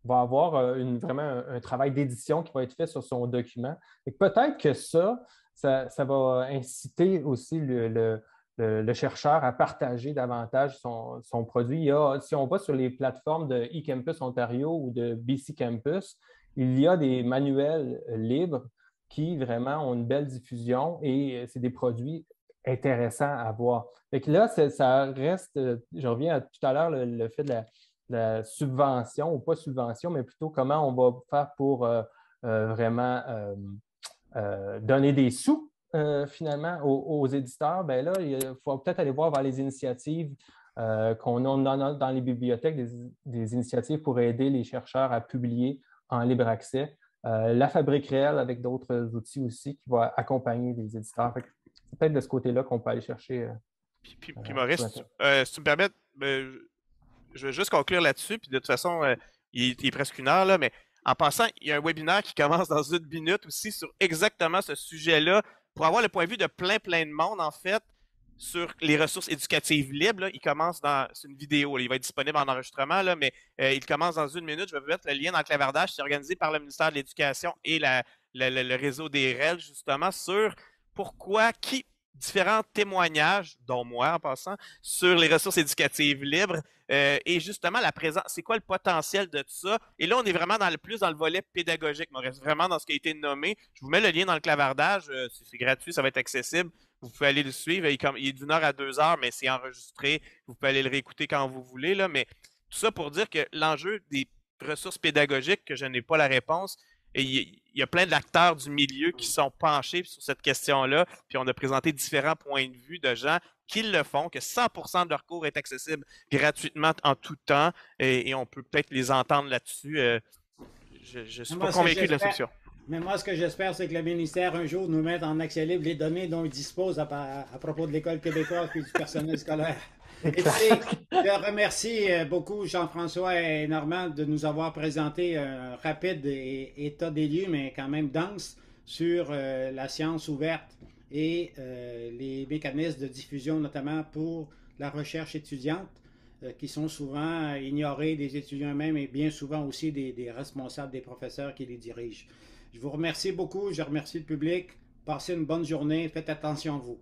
va avoir vraiment un travail d'édition qui va être fait sur son document. Et peut-être que ça va inciter aussi le chercheur à partager davantage son produit. Si on va sur les plateformes de eCampus Ontario ou de BC Campus, il y a des manuels libres qui vraiment ont une belle diffusion et c'est des produits intéressants à voir. Fait que là, ça reste, je reviens à tout à l'heure, le fait de la subvention ou pas subvention, mais plutôt comment on va faire pour vraiment donner des sous finalement aux éditeurs. Bien là, il faut peut-être aller voir vers les initiatives qu'on a dans les bibliothèques, des initiatives pour aider les chercheurs à publier en libre accès. La Fabrique réelle avec d'autres outils aussi qui vont accompagner les éditeurs. C'est peut-être de ce côté-là qu'on peut aller chercher. Puis Maurice, si tu me permets, je veux juste conclure là-dessus. Puis de toute façon, il est presque 1 heure, là, mais en passant, il y a un webinaire qui commence dans 1 minute aussi sur exactement ce sujet-là pour avoir le point de vue de plein de monde, en fait, sur les ressources éducatives libres. Là. Il commence c'est une vidéo. Là. Il va être disponible en enregistrement, là, mais il commence dans 1 minute. Je vais vous mettre le lien dans le clavardage. C'est organisé par le ministère de l'Éducation et le réseau des REL, justement, sur différents témoignages, dont moi en passant, sur les ressources éducatives libres et justement la présence, c'est quoi le potentiel de tout ça? Et là, on est vraiment plus dans le volet pédagogique, Maurice, vraiment dans ce qui a été nommé. Je vous mets le lien dans le clavardage, c'est gratuit, ça va être accessible. Vous pouvez aller le suivre, il est d'1 heure à 2 heures, mais c'est enregistré. Vous pouvez aller le réécouter quand vous voulez, là, mais tout ça pour dire que l'enjeu des ressources pédagogiques, que je n'ai pas la réponse, et il y a plein d'acteurs du milieu qui sont penchés sur cette question-là, puis on a présenté différents points de vue de gens qui le font, que 100% de leur cours est accessible gratuitement en tout temps, et on peut peut-être les entendre là-dessus. Je ne suis pas convaincu de la solution. Mais moi, ce que j'espère, c'est que le ministère, un jour, nous mette en accès libre les données dont il dispose à propos de l'École québécoise et du personnel scolaire. Je remercie beaucoup Jean-François et Normand de nous avoir présenté un rapide état des lieux, mais quand même dense, sur la science ouverte et les mécanismes de diffusion, notamment pour la recherche étudiante. qui sont souvent ignorées des étudiants eux-mêmes et bien souvent aussi des responsables, des professeurs qui les dirigent. Je vous remercie beaucoup, je remercie le public. Passez une bonne journée, faites attention à vous.